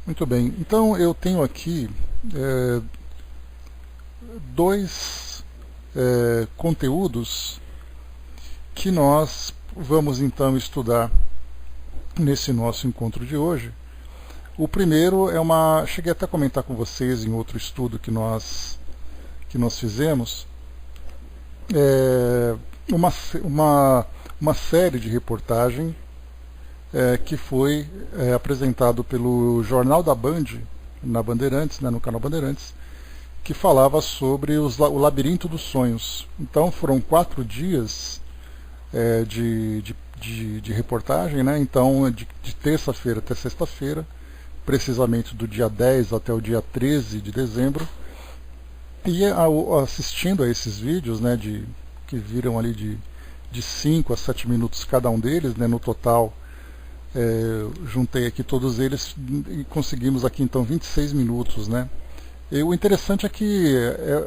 Muito bem, então eu tenho aqui é, dois conteúdos que nós vamos então estudar nesse nosso encontro de hoje. O primeiro é cheguei até a comentar com vocês em outro estudo que nós fizemos, é, uma, uma série de reportagem que foi apresentado pelo Jornal da Band, na Bandeirantes, né, no canal Bandeirantes, que falava sobre o Labirinto dos Sonhos. Então foram 4 dias de reportagem, né? Então de terça-feira até sexta-feira, precisamente do dia 10 até o dia 13 de dezembro, e assistindo a esses vídeos, né, que viram ali de 5 a 7 minutos cada um deles, né, no total juntei aqui todos eles e conseguimos aqui então 26 minutos, né? E o interessante é que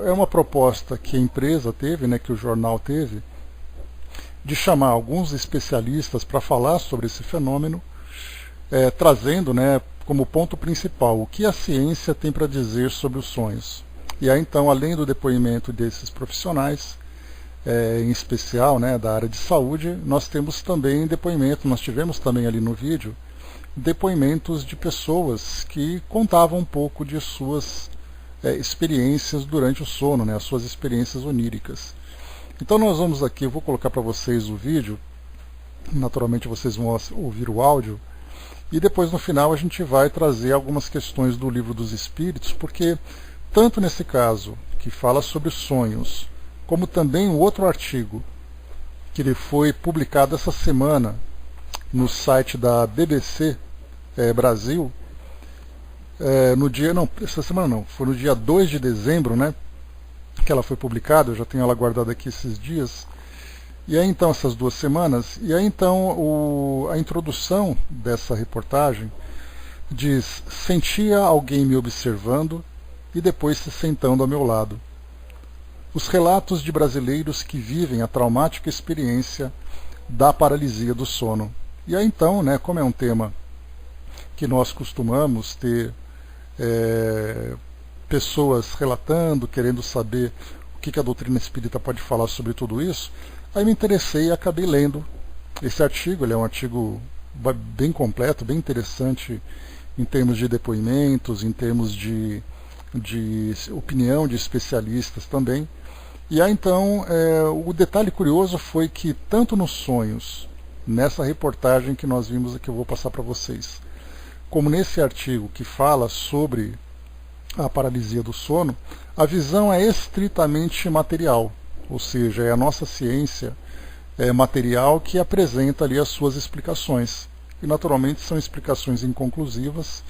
é uma proposta que a empresa teve, né, que o jornal teve, de chamar alguns especialistas para falar sobre esse fenômeno, trazendo, né, como ponto principal o que a ciência tem para dizer sobre os sonhos. E aí então, além do depoimento desses profissionais, em especial, né, da área de saúde, nós tivemos também ali no vídeo, depoimentos de pessoas que contavam um pouco de suas experiências durante o sono, né, as suas experiências oníricas. Então nós vamos aqui, eu vou colocar para vocês o vídeo, naturalmente vocês vão ouvir o áudio, e depois no final a gente vai trazer algumas questões do Livro dos Espíritos, porque tanto nesse caso, que fala sobre sonhos, como também um outro artigo que ele foi publicado essa semana no site da BBC Brasil, essa semana não, foi no dia 2 de dezembro, né, que ela foi publicada, eu já tenho ela guardada aqui esses dias, e aí então essas 2 semanas, e aí então a introdução dessa reportagem diz: sentia alguém me observando e depois se sentando ao meu lado. Os relatos de brasileiros que vivem a traumática experiência da paralisia do sono. E aí então, né, como é um tema que nós costumamos ter pessoas relatando, querendo saber o que a doutrina espírita pode falar sobre tudo isso, aí me interessei e acabei lendo esse artigo. Ele é um artigo bem completo, bem interessante em termos de depoimentos, em termos de opinião de especialistas também. E aí então, o detalhe curioso foi que tanto nos sonhos, nessa reportagem que nós vimos aqui, eu vou passar para vocês, como nesse artigo que fala sobre a paralisia do sono, a visão é estritamente material, ou seja, é a nossa ciência material que apresenta ali as suas explicações. E naturalmente são explicações inconclusivas,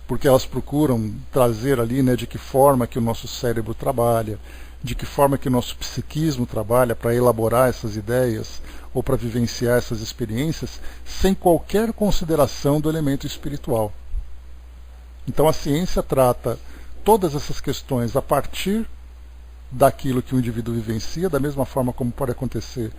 porque elas procuram trazer ali, né, de que forma que o nosso cérebro trabalha, de que forma que o nosso psiquismo trabalha para elaborar essas ideias ou para vivenciar essas experiências, sem qualquer consideração do elemento espiritual. Então a ciência trata todas essas questões a partir daquilo que o indivíduo vivencia, da mesma forma como pode acontecer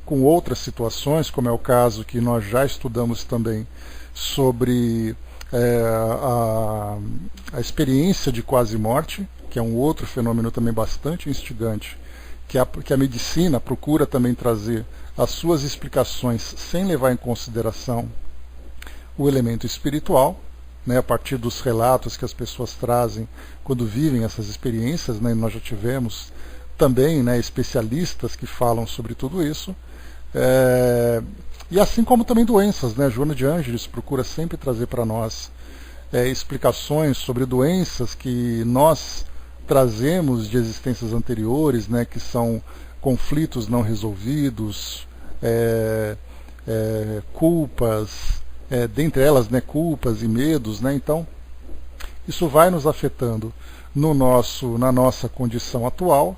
com outras situações, como é o caso que nós já estudamos também sobre a experiência de quase morte, que é um outro fenômeno também bastante instigante, que a medicina procura também trazer as suas explicações sem levar em consideração o elemento espiritual, né, a partir dos relatos que as pessoas trazem quando vivem essas experiências, né, nós já tivemos também, né, especialistas que falam sobre tudo isso, e assim como também doenças, né, Joana de Ângeles procura sempre trazer para nós explicações sobre doenças que nós trazemos de existências anteriores, né, que são conflitos não resolvidos, culpas, dentre elas, né, culpas e medos, né, então isso vai nos afetando na nossa condição atual,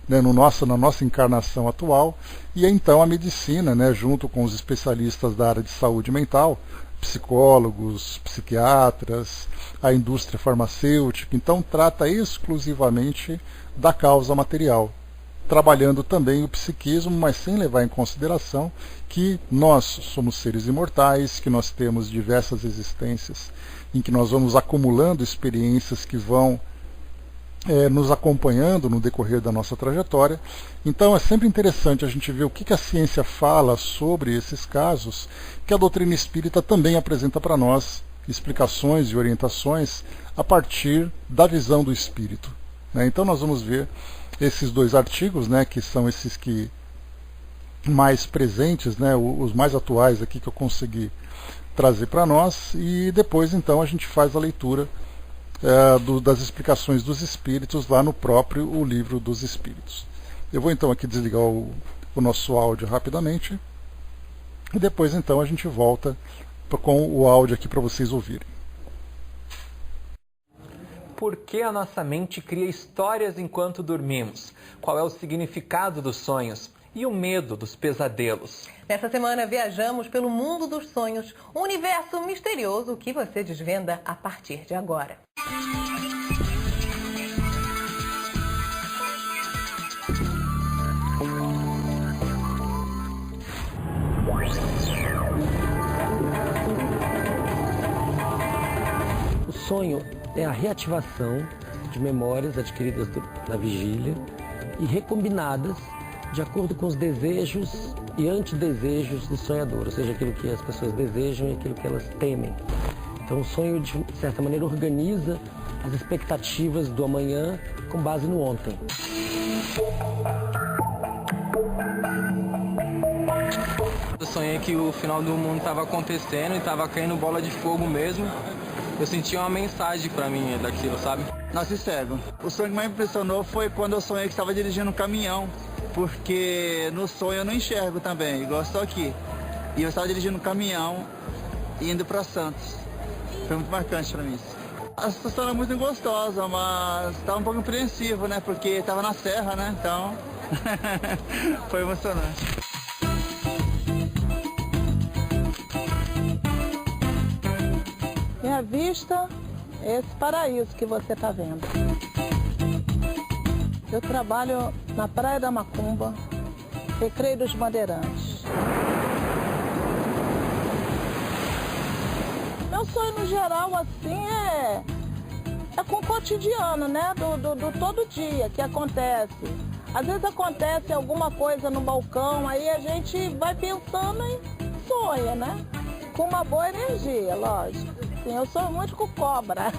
né, na nossa encarnação atual, e então a medicina, né, junto com os especialistas da área de saúde mental, psicólogos, psiquiatras, a indústria farmacêutica, então trata exclusivamente da causa material. trabalhando também o psiquismo, mas sem levar em consideração que nós somos seres imortais, que nós temos diversas existências, em que nós vamos acumulando experiências que vão nos acompanhando no decorrer da nossa trajetória. Então é sempre interessante a gente ver o que a ciência fala sobre esses casos, que a doutrina espírita também apresenta para nós explicações e orientações a partir da visão do espírito. Então nós vamos ver esses dois artigos, que são esses que mais presentes, os mais atuais aqui que eu consegui trazer para nós, e depois então a gente faz a leitura das explicações dos espíritos lá no próprio o livro dos espíritos. Eu vou então aqui desligar o nosso áudio rapidamente e depois então a gente volta com o áudio aqui para vocês ouvirem. Por que a nossa mente cria histórias enquanto dormimos? Qual é o significado dos sonhos? E o medo dos pesadelos? Nessa semana viajamos pelo mundo dos sonhos, um universo misterioso que você desvenda a partir de agora. O sonho é a reativação de memórias adquiridas na vigília e recombinadas de acordo com os desejos e antidesejos do sonhador, ou seja, aquilo que as pessoas desejam e aquilo que elas temem. Então o sonho, de certa maneira, organiza as expectativas do amanhã com base no ontem. Eu sonhei que o final do mundo estava acontecendo e estava caindo bola de fogo mesmo. Eu senti uma mensagem pra mim daquilo, sabe? Nasci cego. O sonho que mais me impressionou foi quando eu sonhei que estava dirigindo um caminhão, porque no sonho eu não enxergo também, igual estou aqui. E eu estava dirigindo um caminhão indo para Santos. Foi muito marcante para mim isso. A situação era muito gostosa, mas estava um pouco apreensivo, porque estava na serra, então foi emocionante. Minha vista é esse paraíso que você está vendo. Eu trabalho na Praia da Macumba, Recreio dos Bandeirantes. Meu sonho no geral assim é com o cotidiano, do todo dia que acontece. Às vezes acontece alguma coisa no balcão, aí a gente vai pensando e sonha, com uma boa energia, lógico. Sim, eu sou muito com cobra.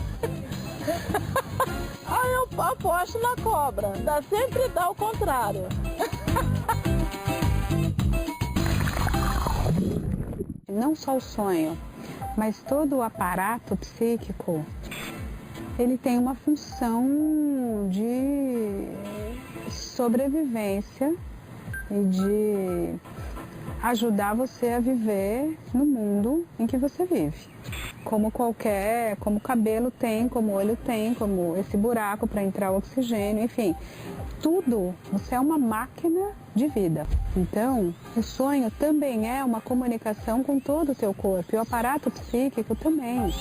Eu aposto na cobra. Sempre dá o contrário. Não só o sonho, mas todo o aparato psíquico, ele tem uma função de sobrevivência e de ajudar você a viver no mundo em que você vive. Como o cabelo tem, como o olho tem, como esse buraco para entrar o oxigênio, enfim, tudo, você é uma máquina de vida. Então, o sonho também é uma comunicação com todo o teu corpo, e o aparato psíquico também.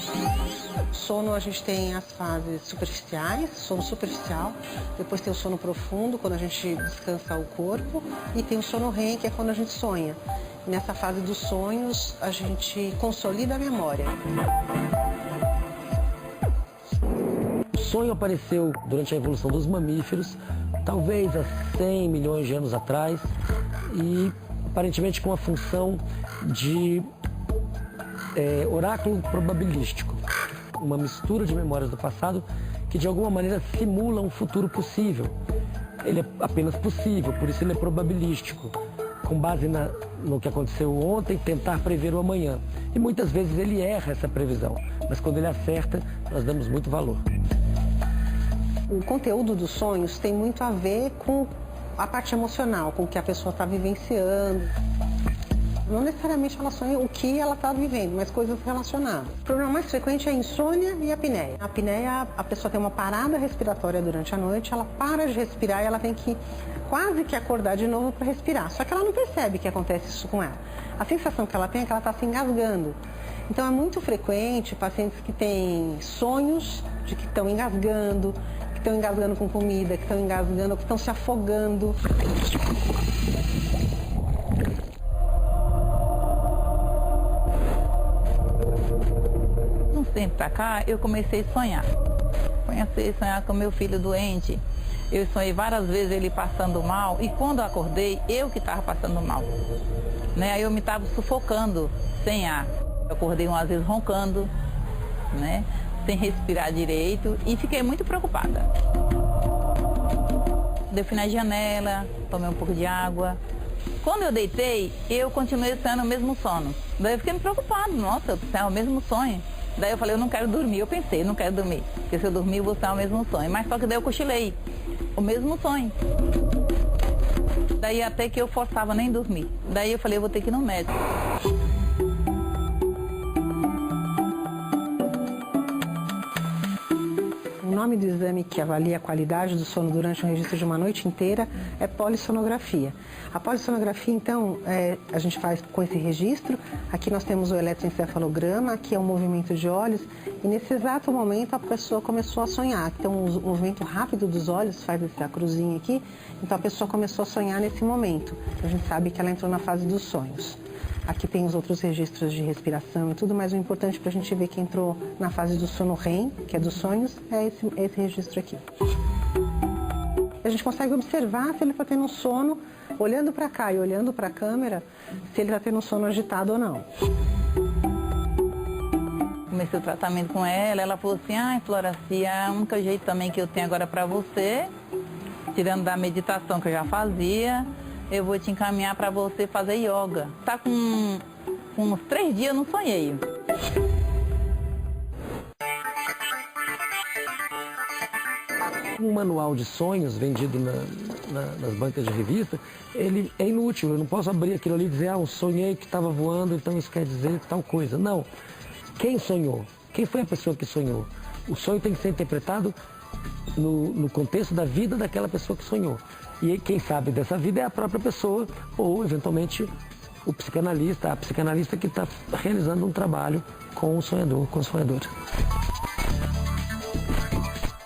Sono, a gente tem as fases superficiais, sono superficial, depois tem o sono profundo, quando a gente descansa o corpo, e tem o sono REM, que é quando a gente sonha. Nessa fase dos sonhos, a gente consolida a memória. O sonho apareceu durante a evolução dos mamíferos, talvez há 100 milhões de anos atrás, e aparentemente com a função de oráculo probabilístico, uma mistura de memórias do passado que de alguma maneira simula um futuro possível. Ele é apenas possível, por isso ele é probabilístico, com base no que aconteceu ontem, tentar prever o amanhã. E muitas vezes ele erra essa previsão, mas quando ele acerta, nós damos muito valor. O conteúdo dos sonhos tem muito a ver com a parte emocional, com o que a pessoa está vivenciando. Não necessariamente ela sonha o que ela está vivendo, mas coisas relacionadas. O problema mais frequente é a insônia e a apneia. A apneia, a pessoa tem uma parada respiratória durante a noite, ela para de respirar e ela tem que quase que acordar de novo para respirar. Só que ela não percebe que acontece isso com ela. A sensação que ela tem é que ela está se engasgando. Então é muito frequente pacientes que têm sonhos de que estão engasgando, que estão engasgando com comida, que estão engasgando, que estão se afogando. Um tempo pra cá, eu comecei a sonhar. Comecei a sonhar com meu filho doente. Eu sonhei várias vezes ele passando mal e quando eu acordei, eu que estava passando mal. Né? Aí eu me estava sufocando, sem ar. Eu acordei umas vezes roncando, né? Sem respirar direito e fiquei muito preocupada. Eu fui na janela, tomei um pouco de água. Quando eu deitei, eu continuei sonhando o mesmo sono. Daí eu fiquei me preocupada, nossa, eu sonhava o mesmo sonho. Daí eu falei, eu não quero dormir. Eu pensei, não quero dormir, porque se eu dormir eu vou sonhar o mesmo sonho. Mas só que daí eu cochilei, o mesmo sonho. Daí até que eu forçava nem dormir. Daí eu falei, eu vou ter que ir no médico. O nome do exame que avalia a qualidade do sono durante um registro de uma noite inteira é polissonografia. A polissonografia, então, a gente faz com esse registro. Aqui nós temos o eletroencefalograma, aqui é o movimento de olhos. E nesse exato momento a pessoa começou a sonhar. Então, o movimento rápido dos olhos faz essa cruzinha aqui. Então, a pessoa começou a sonhar nesse momento. A gente sabe que ela entrou na fase dos sonhos. Aqui tem os outros registros de respiração e tudo, mas o importante para a gente ver que entrou na fase do sono REM, que é dos sonhos, é esse registro aqui. A gente consegue observar se ele está tendo um sono, olhando para cá e olhando para a câmera, se ele está tendo um sono agitado ou não. Comecei o tratamento com ela, ela falou assim, Floracia, o único jeito também que eu tenho agora para você, tirando da meditação que eu já fazia, eu vou te encaminhar para você fazer yoga. Tá com uns 3 dias, eu não sonhei. Um manual de sonhos vendido nas bancas de revista, ele é inútil. Eu não posso abrir aquilo ali e dizer, eu sonhei que estava voando, então isso quer dizer tal coisa. Não. Quem sonhou? Quem foi a pessoa que sonhou? O sonho tem que ser interpretado no contexto da vida daquela pessoa que sonhou. E quem sabe dessa vida é a própria pessoa ou, eventualmente, o psicanalista, a psicanalista que está realizando um trabalho com o sonhador, com o sonhador.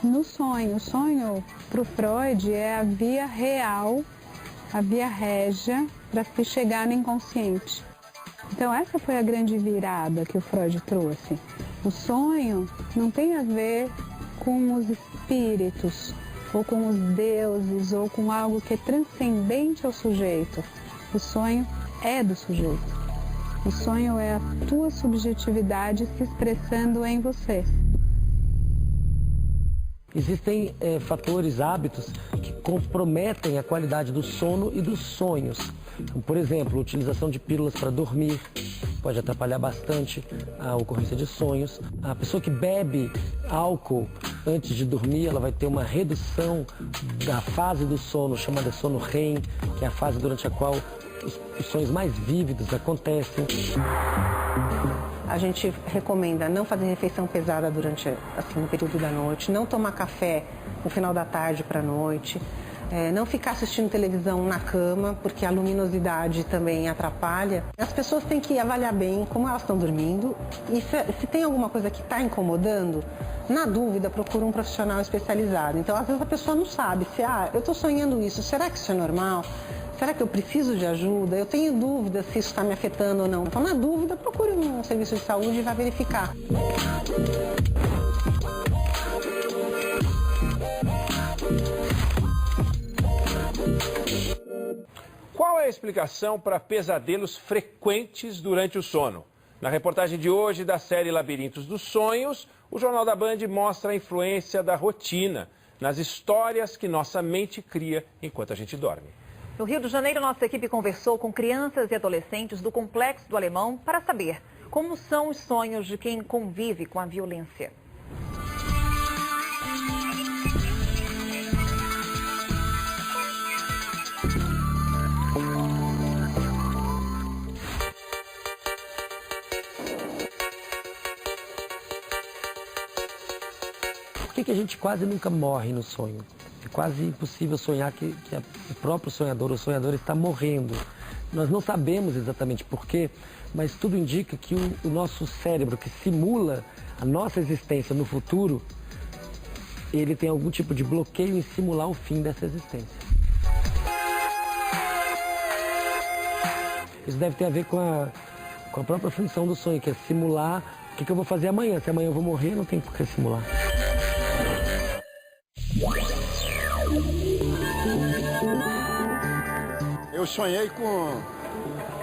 No sonho, o sonho para o Freud é a via real, a via régia para se chegar no inconsciente. Então essa foi a grande virada que o Freud trouxe. O sonho não tem a ver com os espíritos, ou com os deuses, ou com algo que é transcendente ao sujeito. O sonho é do sujeito. O sonho é a tua subjetividade se expressando em você. Existem fatores, hábitos que comprometem a qualidade do sono e dos sonhos. Por exemplo, a utilização de pílulas para dormir pode atrapalhar bastante a ocorrência de sonhos. A pessoa que bebe álcool antes de dormir, ela vai ter uma redução da fase do sono, chamada sono REM, que é a fase durante a qual os sonhos mais vívidos acontecem. A gente recomenda não fazer refeição pesada durante o período da noite, não tomar café no final da tarde para a noite, não ficar assistindo televisão na cama, porque a luminosidade também atrapalha. As pessoas têm que avaliar bem como elas estão dormindo e se tem alguma coisa que está incomodando, na dúvida, procura um profissional especializado. Então, às vezes a pessoa não sabe se, eu estou sonhando isso, será que isso é normal? Será que eu preciso de ajuda? Eu tenho dúvida se isso está me afetando ou não. Então, na dúvida, procure um serviço de saúde e vá verificar. Qual é a explicação para pesadelos frequentes durante o sono? Na reportagem de hoje da série Labirintos dos Sonhos, o Jornal da Band mostra a influência da rotina nas histórias que nossa mente cria enquanto a gente dorme. No Rio de Janeiro, nossa equipe conversou com crianças e adolescentes do Complexo do Alemão para saber como são os sonhos de quem convive com a violência. Por que a gente quase nunca morre no sonho? É quase impossível sonhar que o próprio sonhador ou sonhadora está morrendo. Nós não sabemos exatamente por quê, mas tudo indica que o nosso cérebro, que simula a nossa existência no futuro, ele tem algum tipo de bloqueio em simular o fim dessa existência. Isso deve ter a ver com a própria função do sonho, que é simular o que eu vou fazer amanhã. Se amanhã eu vou morrer, não tem por que simular. Eu sonhei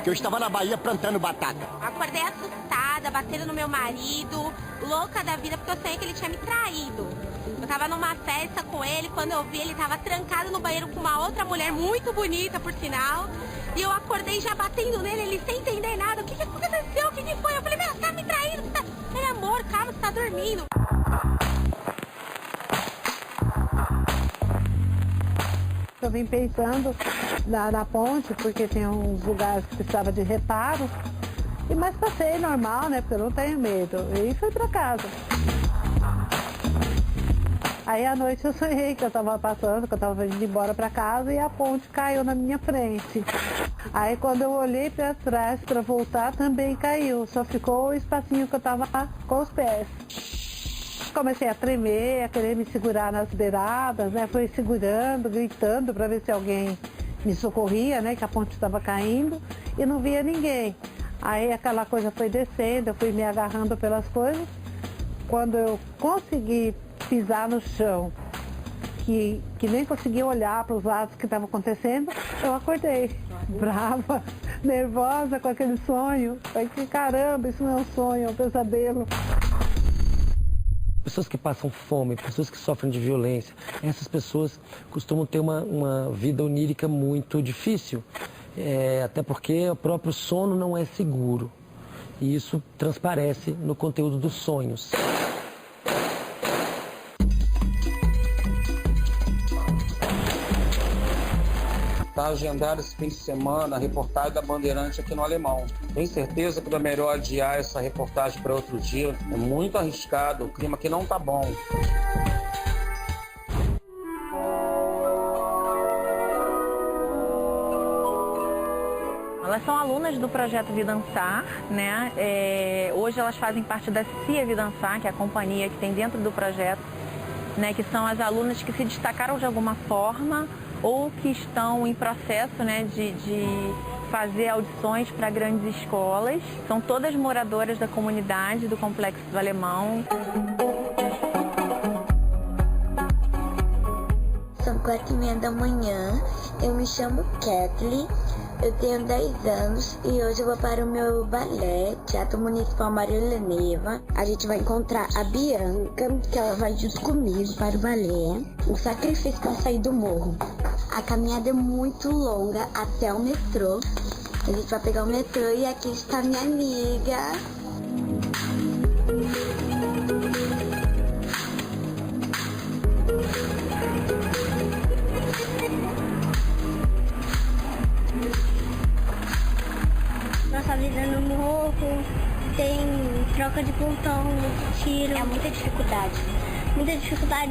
que eu estava na Bahia plantando batata. Acordei assustada, batendo no meu marido, louca da vida, porque eu sonhei que ele tinha me traído. Eu tava numa festa com ele, quando eu vi, ele tava trancado no banheiro com uma outra mulher muito bonita, por sinal. E eu acordei já batendo nele, ele sem entender nada. O que aconteceu? O que foi? Eu falei, meu, você tá me traindo? Você tá... Ele, amor, calma, você tá dormindo. Eu vim pensando na ponte, porque tem uns lugares que precisava de reparo. Mas passei normal, né? Porque eu não tenho medo. E fui pra casa. Aí à noite eu sonhei que eu tava passando, que eu tava indo embora pra casa e a ponte caiu na minha frente. Aí quando eu olhei pra trás pra voltar, também caiu. Só ficou o espacinho que eu tava com os pés. Comecei a tremer, a querer me segurar nas beiradas, né? Fui segurando, gritando para ver se alguém me socorria, né? Que a ponte estava caindo e não via ninguém. Aí aquela coisa foi descendo, eu fui me agarrando pelas coisas. Quando eu consegui pisar no chão, que nem conseguia olhar para os lados que estava acontecendo, eu acordei, brava, nervosa com aquele sonho. Falei que caramba, isso não é um sonho, é um pesadelo. Pessoas que passam fome, pessoas que sofrem de violência, essas pessoas costumam ter uma vida onírica muito difícil, até porque o próprio sono não é seguro. E isso transparece no conteúdo dos sonhos. Está agendado esse fim de semana a reportagem da Bandeirante aqui no Alemão. Tenho certeza que é melhor adiar essa reportagem para outro dia. É muito arriscado, o clima aqui não tá bom. Elas são alunas do projeto Vidansar, né? Hoje elas fazem parte da CIA Vidansar, que é a companhia que tem dentro do projeto, né? Que são as alunas que se destacaram de alguma forma ou que estão em processo, né, de fazer audições para grandes escolas. São todas moradoras da comunidade do Complexo do Alemão. São 4h30 da manhã, eu me chamo Kathleen, eu tenho 10 anos e hoje eu vou para o meu balé, Teatro Municipal Maria Helena. A gente vai encontrar a Bianca, que ela vai junto comigo para o balé. O sacrifício para sair do morro. A caminhada é muito longa até o metrô. A gente vai pegar o metrô e aqui está minha amiga. Nossa vida no morro, tem troca de plantão, tiro. É muita dificuldade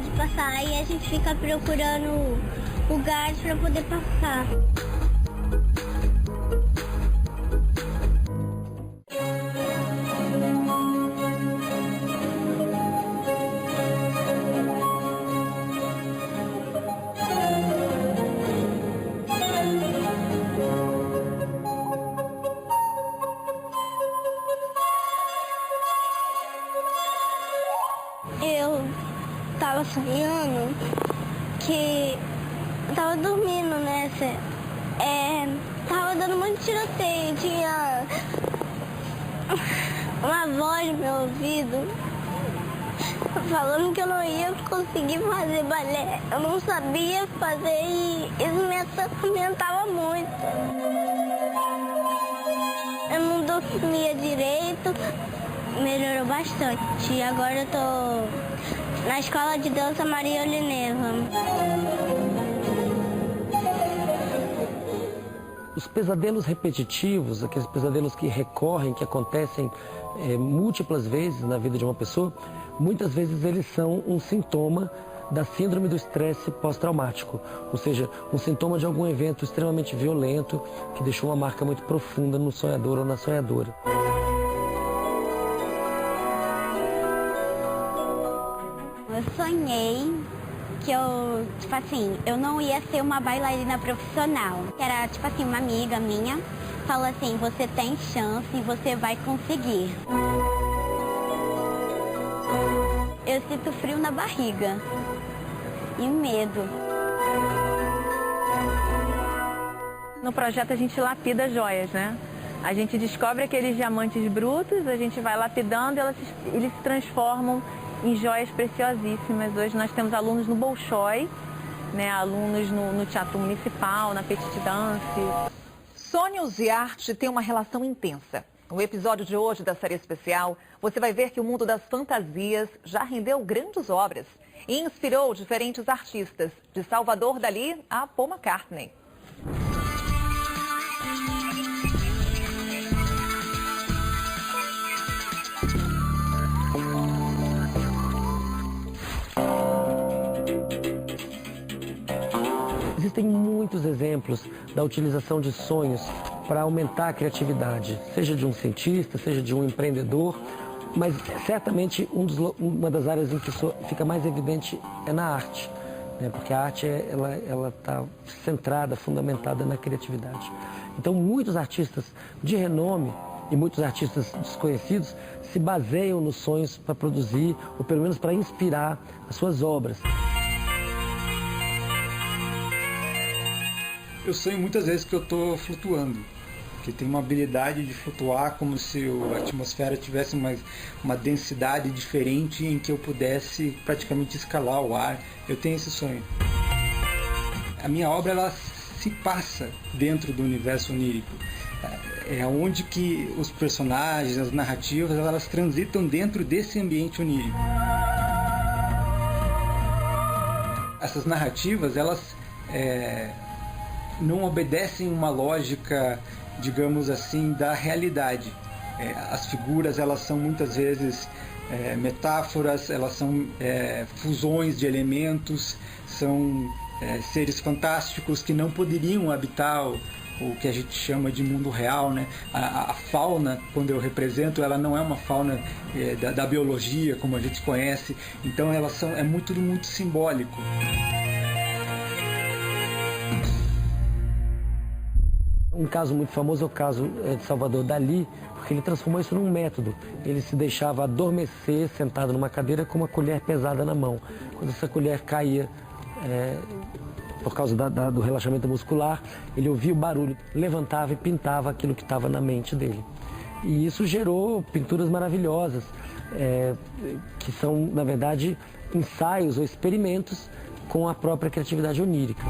De passar e a gente fica procurando lugares para poder passar. Eu tava sonhando que eu tava dormindo, né? Tava dando muito tiroteio, tinha uma voz no meu ouvido falando que eu não ia conseguir fazer balé. Eu não sabia fazer e isso me atormentava muito. Eu não dormia direito, melhorou bastante. E agora eu tô na escola de dança Maria Helena. Os pesadelos repetitivos, aqueles pesadelos que recorrem, que acontecem múltiplas vezes na vida de uma pessoa, muitas vezes eles são um sintoma da síndrome do estresse pós-traumático, ou seja, um sintoma de algum evento extremamente violento que deixou uma marca muito profunda no sonhador ou na sonhadora. eu sonhei que eu, tipo assim, eu não ia ser uma bailarina profissional. Era, tipo assim, uma amiga minha falou assim, você tem chance e você vai conseguir. Eu sinto frio na barriga e medo. No projeto a gente lapida joias, né? A gente descobre aqueles diamantes brutos, a gente vai lapidando e eles se transformam em joias preciosíssimas. Hoje nós temos alunos no Bolshoi, né? Alunos no Teatro Municipal, na Petite Danse. Sonhos e arte têm uma relação intensa. No episódio de hoje da série especial, você vai ver que o mundo das fantasias já rendeu grandes obras e inspirou diferentes artistas, de Salvador Dalí a Paul McCartney. Existem muitos exemplos da utilização de sonhos para aumentar a criatividade, seja de um cientista, seja de um empreendedor, mas certamente uma das áreas em que isso fica mais evidente é na arte, né? Porque a arte ela está centrada, fundamentada na criatividade. Então muitos artistas de renome e muitos artistas desconhecidos se baseiam nos sonhos para produzir, ou pelo menos para inspirar as suas obras. Eu sonho muitas vezes que eu estou flutuando, que tem uma habilidade de flutuar como se a atmosfera tivesse uma densidade diferente em que eu pudesse praticamente escalar o ar. Eu tenho esse sonho. A minha obra ela se passa dentro do universo onírico. É onde que os personagens, as narrativas, elas transitam dentro desse ambiente onírico. Essas narrativas, elas não obedecem uma lógica, digamos assim, da realidade. As figuras, elas são muitas vezes metáforas, elas são fusões de elementos, são seres fantásticos que não poderiam habitar o que a gente chama de mundo real, né? A fauna, quando eu represento, ela não é uma fauna da biologia, como a gente conhece, então é tudo muito simbólico. Um caso muito famoso é o caso de Salvador Dalí, porque ele transformou isso num método. Ele se deixava adormecer sentado numa cadeira com uma colher pesada na mão. Quando essa colher caía, por causa do relaxamento muscular, ele ouvia o barulho, levantava e pintava aquilo que estava na mente dele. E isso gerou pinturas maravilhosas, que são, na verdade, ensaios ou experimentos com a própria criatividade onírica.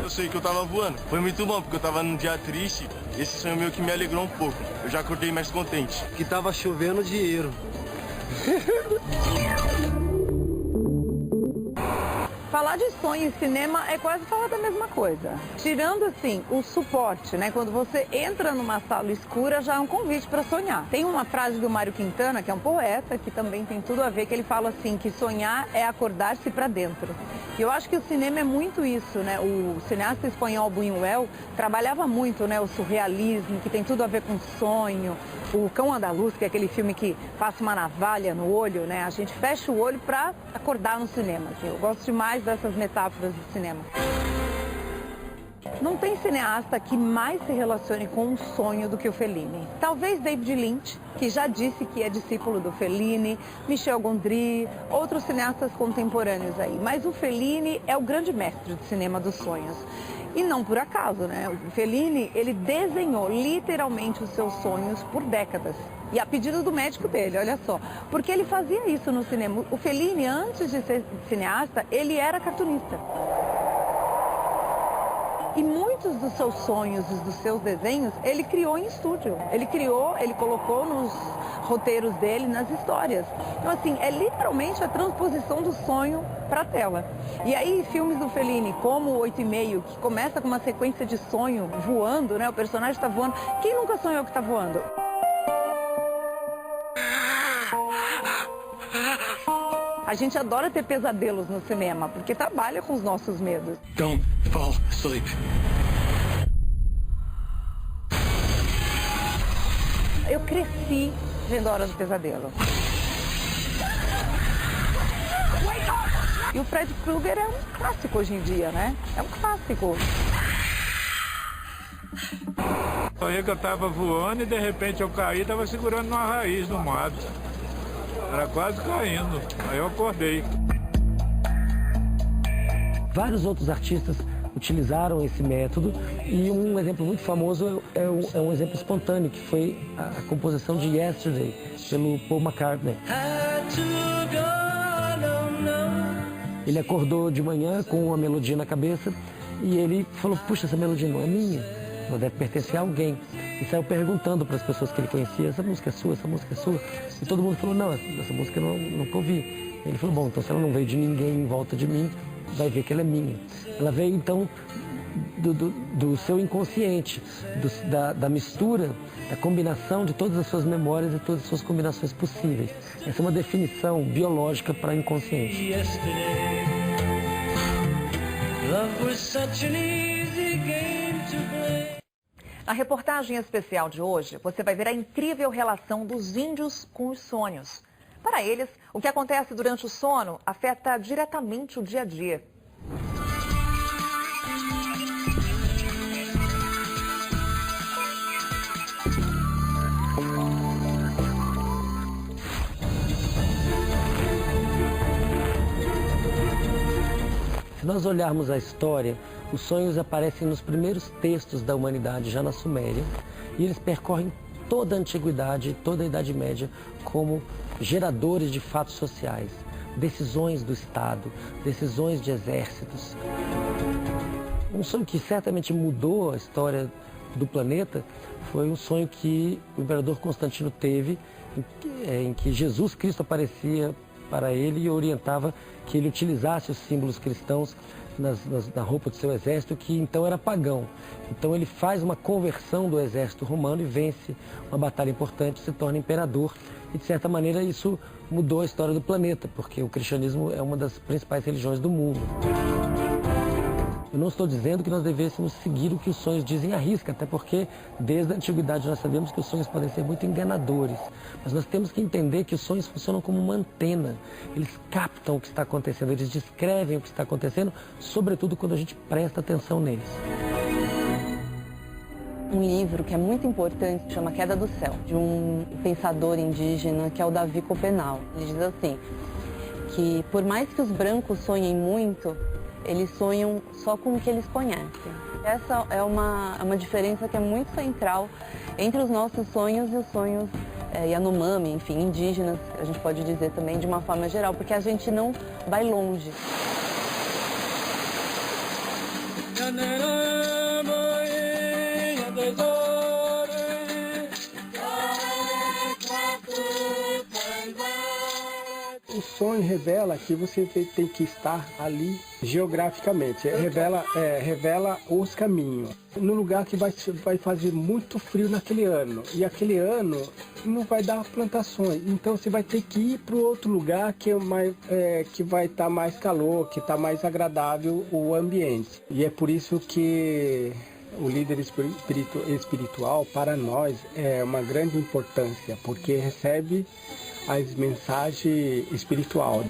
Eu sei que eu tava voando. Foi muito bom, porque eu tava num dia triste. Esse sonho meio que me alegrou um pouco. Eu já acordei mais contente. Que tava chovendo dinheiro. Falar de sonho e cinema é quase falar da mesma coisa. Tirando, assim, o suporte, né? Quando você entra numa sala escura, já é um convite para sonhar. Tem uma frase do Mário Quintana, que é um poeta, que também tem tudo a ver, que ele fala assim, que sonhar é acordar-se para dentro. E eu acho que o cinema é muito isso, né? O cineasta espanhol Buñuel trabalhava muito, né? O surrealismo, que tem tudo a ver com sonho. O Cão Andaluz, que é aquele filme que passa uma navalha no olho, né? A gente fecha o olho para acordar no cinema. Assim. Eu gosto demais dessas metáforas do cinema. Não tem cineasta que mais se relacione com um sonho do que o Fellini. Talvez David Lynch, que já disse que é discípulo do Fellini, Michel Gondry, outros cineastas contemporâneos aí. Mas o Fellini é o grande mestre do cinema dos sonhos. E não por acaso, né? O Fellini, ele desenhou literalmente os seus sonhos por décadas. E a pedido do médico dele, olha só. Porque ele fazia isso no cinema. O Fellini, antes de ser cineasta, ele era cartunista. E muitos dos seus sonhos e dos seus desenhos, ele criou em estúdio. Ele colocou nos roteiros dele, nas histórias. Então, assim, é literalmente a transposição do sonho para a tela. E aí, filmes do Fellini, como o 8,5, que começa com uma sequência de sonho voando, né? O personagem está voando. Quem nunca sonhou que está voando? A gente adora ter pesadelos no cinema, porque trabalha com os nossos medos. Don't fall asleep. Eu cresci vendo A Hora do Pesadelo. E o Fred Krueger é um clássico hoje em dia, né? É um clássico. Sonhei que eu estava voando e de repente eu caí e estava segurando numa raiz no mato. Era quase caindo. Aí eu acordei. Vários outros artistas utilizaram esse método e um exemplo muito famoso é um exemplo espontâneo, que foi a composição de Yesterday, pelo Paul McCartney. Ele acordou de manhã com uma melodia na cabeça e ele falou, puxa, essa melodia não é minha, ela deve pertencer a alguém. E saiu perguntando para as pessoas que ele conhecia, essa música é sua, essa música é sua? E todo mundo falou, não, essa música eu nunca ouvi. Ele falou, bom, então se ela não veio de ninguém em volta de mim, vai ver que ela é minha. Ela veio, então, do seu inconsciente, da mistura, da combinação de todas as suas memórias e todas as suas combinações possíveis. Essa é uma definição biológica para inconsciente. Na reportagem especial de hoje, você vai ver a incrível relação dos índios com os sonhos. Para eles, o que acontece durante o sono afeta diretamente o dia a dia. Se nós olharmos a história, os sonhos aparecem nos primeiros textos da humanidade, já na Suméria, e eles percorrem toda a antiguidade, toda a Idade Média, como geradores de fatos sociais, decisões do Estado, decisões de exércitos. Um sonho que certamente mudou a história do planeta foi um sonho que o imperador Constantino teve, em que Jesus Cristo aparecia para ele e orientava que ele utilizasse os símbolos cristãos na roupa do seu exército, que então era pagão. Então ele faz uma conversão do exército romano e vence uma batalha importante, se torna imperador. E de certa maneira isso mudou a história do planeta, porque o cristianismo é uma das principais religiões do mundo. Eu não estou dizendo que nós devêssemos seguir o que os sonhos dizem à risca, até porque desde a antiguidade nós sabemos que os sonhos podem ser muito enganadores. Mas nós temos que entender que os sonhos funcionam como uma antena. Eles captam o que está acontecendo, eles descrevem o que está acontecendo, sobretudo quando a gente presta atenção neles. Um livro que é muito importante chama Queda do Céu, de um pensador indígena que é o Davi Copenau. Ele diz assim, que por mais que os brancos sonhem muito, eles sonham só com o que eles conhecem. Essa é uma diferença que é muito central entre os nossos sonhos e os sonhos Yanomami, enfim, indígenas, a gente pode dizer também de uma forma geral, porque a gente não vai longe. O sonho revela que você tem que estar ali geograficamente, revela os caminhos. No lugar que vai fazer muito frio naquele ano, e aquele ano não vai dar plantações, então você vai ter que ir para outro lugar que vai estar mais calor, que está mais agradável o ambiente. E é por isso que o líder espiritual para nós é uma grande importância, porque recebe as mensagens espirituais.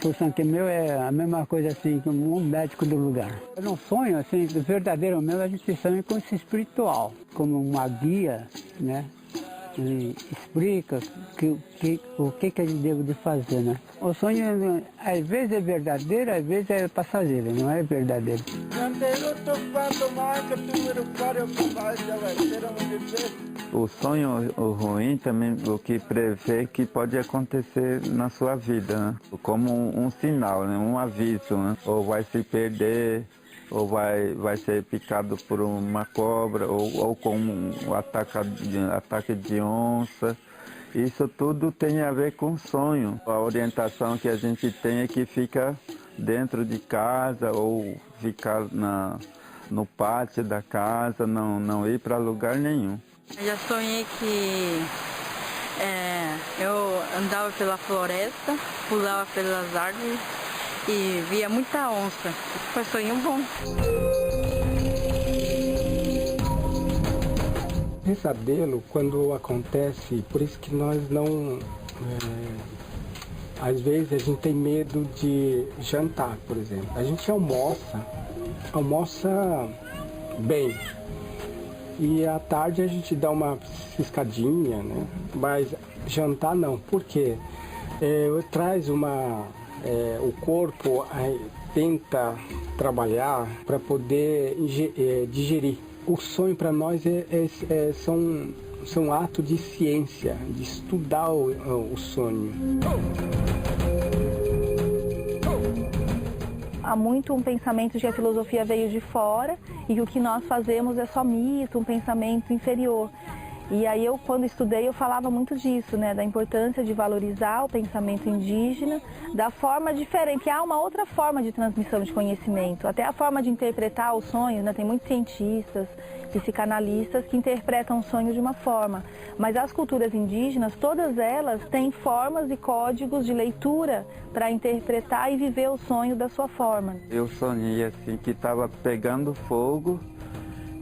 O santo meu é a mesma coisa assim, como um médico do lugar. Eu não sonho assim, o verdadeiro meu a gente sonha com esse espiritual, como uma guia, né? E explica o que a gente deve de fazer, né? O sonho às vezes é verdadeiro, às vezes é passageiro, não é verdadeiro. O sonho ruim também, o que prevê que pode acontecer na sua vida, né? Como um sinal, né? Um aviso, né? Ou vai se perder, ou vai ser picado por uma cobra, ou com um ataque de onça. Isso tudo tem a ver com sonho. A orientação que a gente tem é que fica dentro de casa ou ficar no pátio da casa, não ir para lugar nenhum. Eu já sonhei que eu andava pela floresta, pulava pelas árvores e via muita onça. Foi sonho bom. Pesadelo, quando acontece, por isso que nós não... às vezes a gente tem medo de jantar, por exemplo. A gente almoça bem. E à tarde a gente dá uma ciscadinha, né? Mas jantar não. Por quê? Traz o corpo tenta trabalhar para poder digerir. O sonho para nós são atos de ciência, de estudar o sonho. Há muito um pensamento de que a filosofia veio de fora e que o que nós fazemos é só mito, um pensamento inferior. E aí quando estudei, eu falava muito disso, né, da importância de valorizar o pensamento indígena, da forma diferente, que há uma outra forma de transmissão de conhecimento, até a forma de interpretar os sonhos, né, tem muitos cientistas, psicanalistas que interpretam o sonho de uma forma, mas as culturas indígenas, todas elas têm formas e códigos de leitura para interpretar e viver o sonho da sua forma. Eu sonhei assim que estava pegando fogo,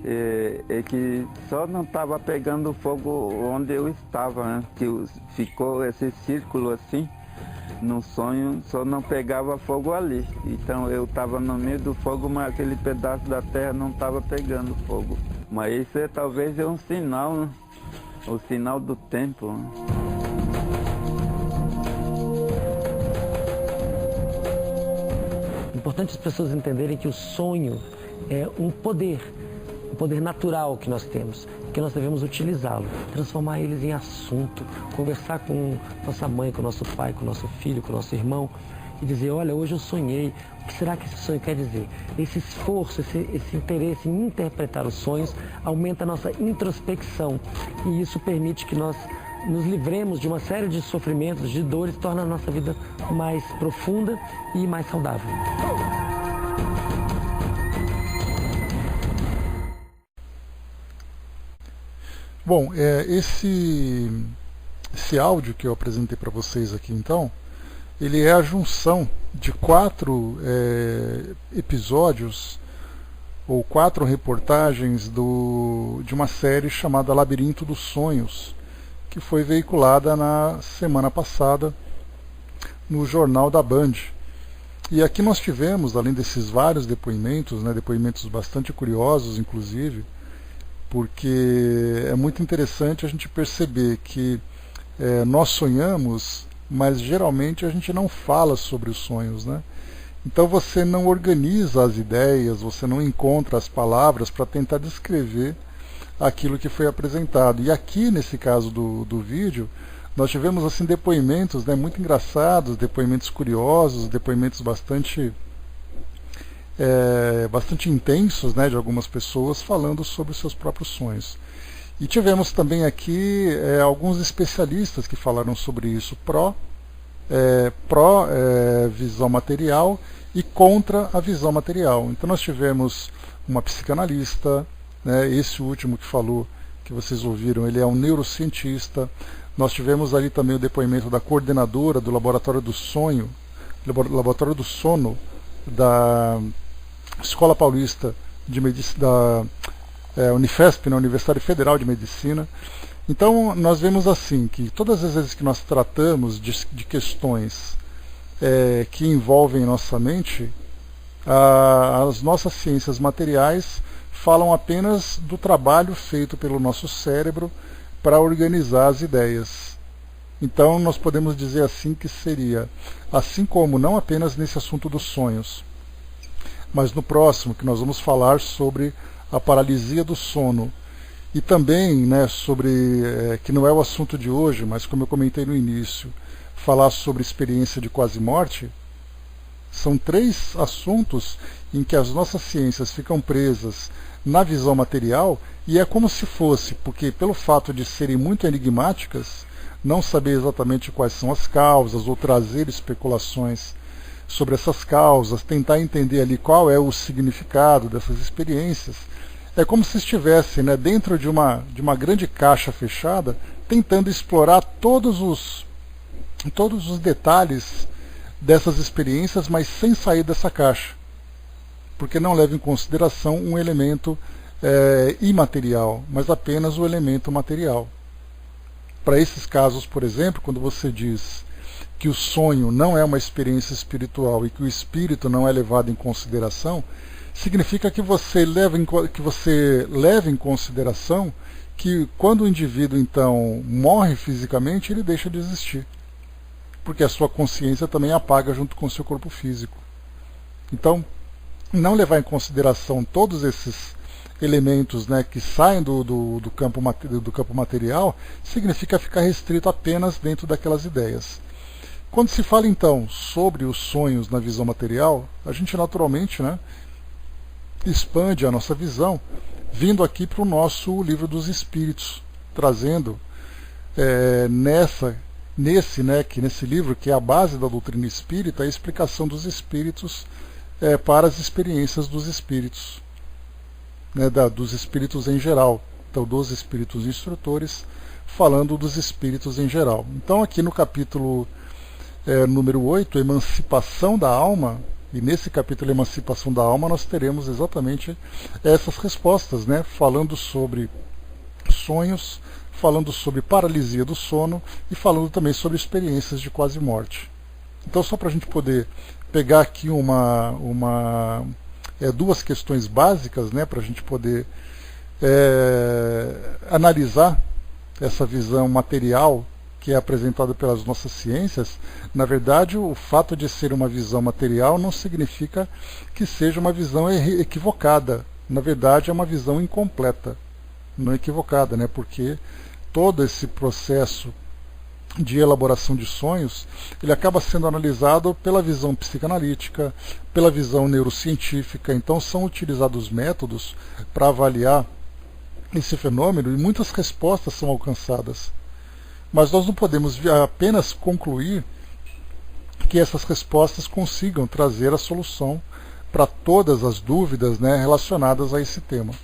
e que só não estava pegando fogo onde eu estava, né? Que ficou esse círculo assim, no sonho só não pegava fogo ali. Então eu estava no meio do fogo, mas aquele pedaço da terra não estava pegando fogo. Mas isso talvez é um sinal, né? O sinal do tempo, né? É importante as pessoas entenderem que o sonho é um poder natural que nós temos, que nós devemos utilizá-lo, transformar eles em assunto, conversar com nossa mãe, com nosso pai, com nosso filho, com nosso irmão e dizer, olha, hoje eu sonhei, o que será que esse sonho quer dizer? Esse esforço, esse interesse em interpretar os sonhos aumenta a nossa introspecção e isso permite que nós nos livremos de uma série de sofrimentos, de dores, torna a nossa vida mais profunda e mais saudável. Bom, esse áudio que eu apresentei para vocês aqui, então, ele é a junção de 4 episódios ou 4 reportagens de uma série chamada Labirinto dos Sonhos, que foi veiculada na semana passada no Jornal da Band. E aqui nós tivemos, além desses vários depoimentos, né, depoimentos bastante curiosos, inclusive, porque é muito interessante a gente perceber que nós sonhamos, mas geralmente a gente não fala sobre os sonhos, né? Então você não organiza as ideias, você não encontra as palavras para tentar descrever aquilo que foi apresentado. E aqui, nesse caso do vídeo, nós tivemos assim depoimentos, né, muito engraçados, depoimentos curiosos, depoimentos bastante intensos, né, de algumas pessoas falando sobre os seus próprios sonhos. E tivemos também aqui alguns especialistas que falaram sobre isso, pró visão material e contra a visão material. Então nós tivemos uma psicanalista, né, esse último que falou, que vocês ouviram, ele é um neurocientista. Nós tivemos ali também o depoimento da coordenadora do Laboratório do Sono, da Escola Paulista de Medicina, da Unifesp, na Universidade Federal de Medicina. Então nós vemos assim, que todas as vezes que nós tratamos de questões que envolvem nossa mente, as nossas ciências materiais falam apenas do trabalho feito pelo nosso cérebro para organizar as ideias. Então nós podemos dizer assim que seria, assim como não apenas nesse assunto dos sonhos, mas no próximo, que nós vamos falar sobre a paralisia do sono, e também, né, sobre, que não é o assunto de hoje, mas como eu comentei no início, falar sobre experiência de quase morte, são 3 assuntos em que as nossas ciências ficam presas na visão material, e é como se fosse, porque pelo fato de serem muito enigmáticas, não saber exatamente quais são as causas, ou trazer especulações sobre essas causas, tentar entender ali qual é o significado dessas experiências, é como se estivesse, né, dentro de uma grande caixa fechada, tentando explorar todos os detalhes dessas experiências, mas sem sair dessa caixa, porque não leva em consideração um elemento imaterial, mas apenas o elemento material. Para esses casos, por exemplo, quando você diz que o sonho não é uma experiência espiritual e que o espírito não é levado em consideração, significa que você leva em consideração que quando o indivíduo então morre fisicamente, ele deixa de existir, porque a sua consciência também apaga junto com o seu corpo físico. Então, não levar em consideração todos esses elementos, né, que saem do campo material, significa ficar restrito apenas dentro daquelas ideias. Quando se fala então sobre os sonhos na visão material, a gente naturalmente, né, expande a nossa visão, vindo aqui para o nosso Livro dos Espíritos, trazendo nesse livro, que é a base da doutrina espírita, a explicação dos espíritos para as experiências dos espíritos, né, dos espíritos em geral. Então, dos espíritos instrutores, falando dos espíritos em geral. Então, aqui no capítulo número 8, Emancipação da Alma, e nesse capítulo Emancipação da Alma nós teremos exatamente essas respostas, né, falando sobre sonhos, falando sobre paralisia do sono e falando também sobre experiências de quase morte. Então, só para a gente poder pegar aqui duas questões básicas, né, para a gente poder analisar essa visão material que é apresentada pelas nossas ciências. Na verdade, o fato de ser uma visão material não significa que seja uma visão equivocada. Na verdade, é uma visão incompleta, não equivocada, né, porque todo esse processo de elaboração de sonhos, ele acaba sendo analisado pela visão psicanalítica, pela visão neurocientífica. Então são utilizados métodos para avaliar esse fenômeno e muitas respostas são alcançadas. Mas nós não podemos apenas concluir que essas respostas consigam trazer a solução para todas as dúvidas, né, relacionadas a esse tema.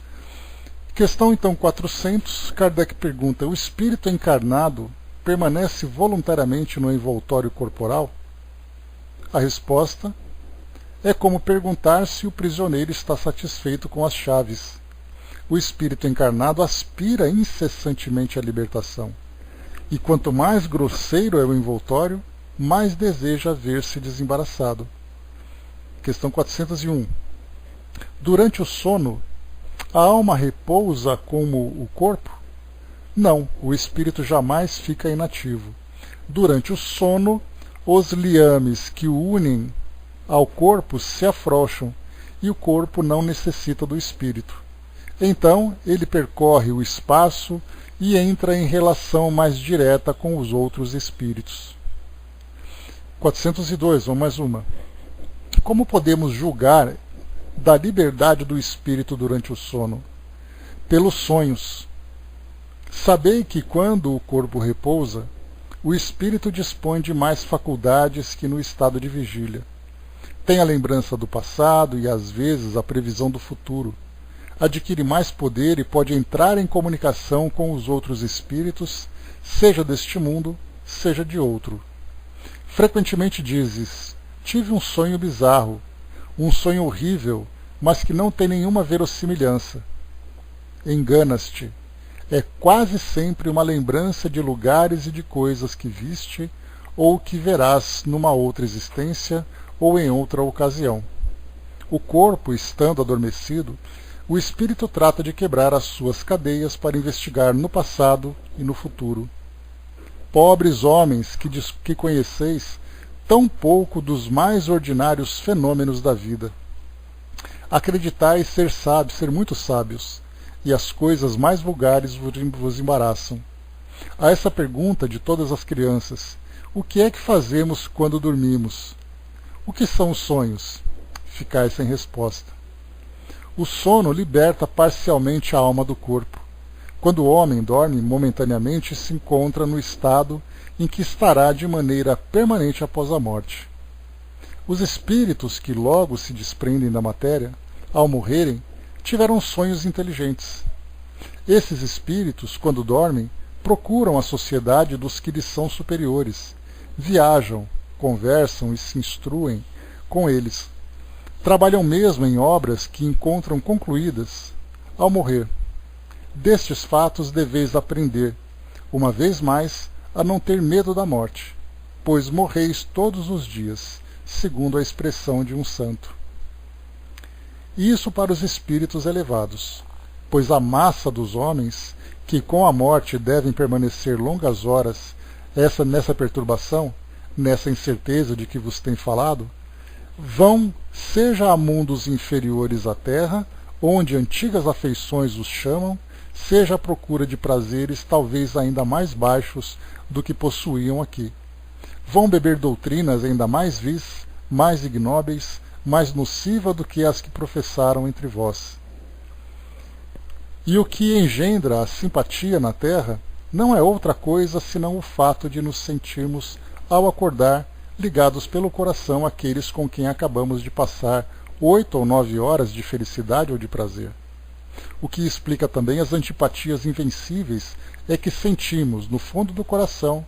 Questão então 400, Kardec pergunta: o espírito encarnado permanece voluntariamente no envoltório corporal? A resposta é como perguntar se o prisioneiro está satisfeito com as chaves. O espírito encarnado aspira incessantemente à libertação, e quanto mais grosseiro é o envoltório, mais deseja ver-se desembaraçado. Questão 401. Durante o sono, a alma repousa como o corpo? Não, o espírito jamais fica inativo. Durante o sono, os liames que o unem ao corpo se afrouxam e o corpo não necessita do espírito. Então, ele percorre o espaço e entra em relação mais direta com os outros espíritos. 402, vamos mais uma. Como podemos julgar da liberdade do espírito durante o sono? Pelos sonhos. Sabei que quando o corpo repousa, o espírito dispõe de mais faculdades que no estado de vigília. Tem a lembrança do passado e às vezes a previsão do futuro. Adquire mais poder e pode entrar em comunicação com os outros espíritos, seja deste mundo, seja de outro. Frequentemente dizes: tive um sonho bizarro, um sonho horrível, mas que não tem nenhuma verossimilhança. Enganas-te. É quase sempre uma lembrança de lugares e de coisas que viste ou que verás numa outra existência ou em outra ocasião. O corpo, estando adormecido, o espírito trata de quebrar as suas cadeias para investigar no passado e no futuro. Pobres homens que conheceis tão pouco dos mais ordinários fenômenos da vida. Acreditais ser sábios, ser muito sábios, e as coisas mais vulgares vos embaraçam. A essa pergunta de todas as crianças: o que é que fazemos quando dormimos? O que são os sonhos? Ficais sem resposta. O sono liberta parcialmente a alma do corpo. Quando o homem dorme momentaneamente, se encontra no estado em que estará de maneira permanente após a morte. Os espíritos que logo se desprendem da matéria, ao morrerem, tiveram sonhos inteligentes. Esses espíritos, quando dormem, procuram a sociedade dos que lhes são superiores, viajam, conversam e se instruem com eles. Trabalham mesmo em obras que encontram concluídas ao morrer. Destes fatos deveis aprender, uma vez mais, a não ter medo da morte, pois morreis todos os dias, segundo a expressão de um santo. Isso para os espíritos elevados, pois a massa dos homens, que com a morte devem permanecer longas horas nessa perturbação, nessa incerteza de que vos tem falado, vão, seja a mundos inferiores à terra, onde antigas afeições os chamam, seja à procura de prazeres talvez ainda mais baixos do que possuíam aqui. Vão beber doutrinas ainda mais vis, mais ignóbeis, mais nociva do que as que professaram entre vós. E o que engendra a simpatia na terra não é outra coisa senão o fato de nos sentirmos, ao acordar, ligados pelo coração àqueles com quem acabamos de passar 8 ou 9 horas de felicidade ou de prazer. O que explica também as antipatias invencíveis é que sentimos, no fundo do coração,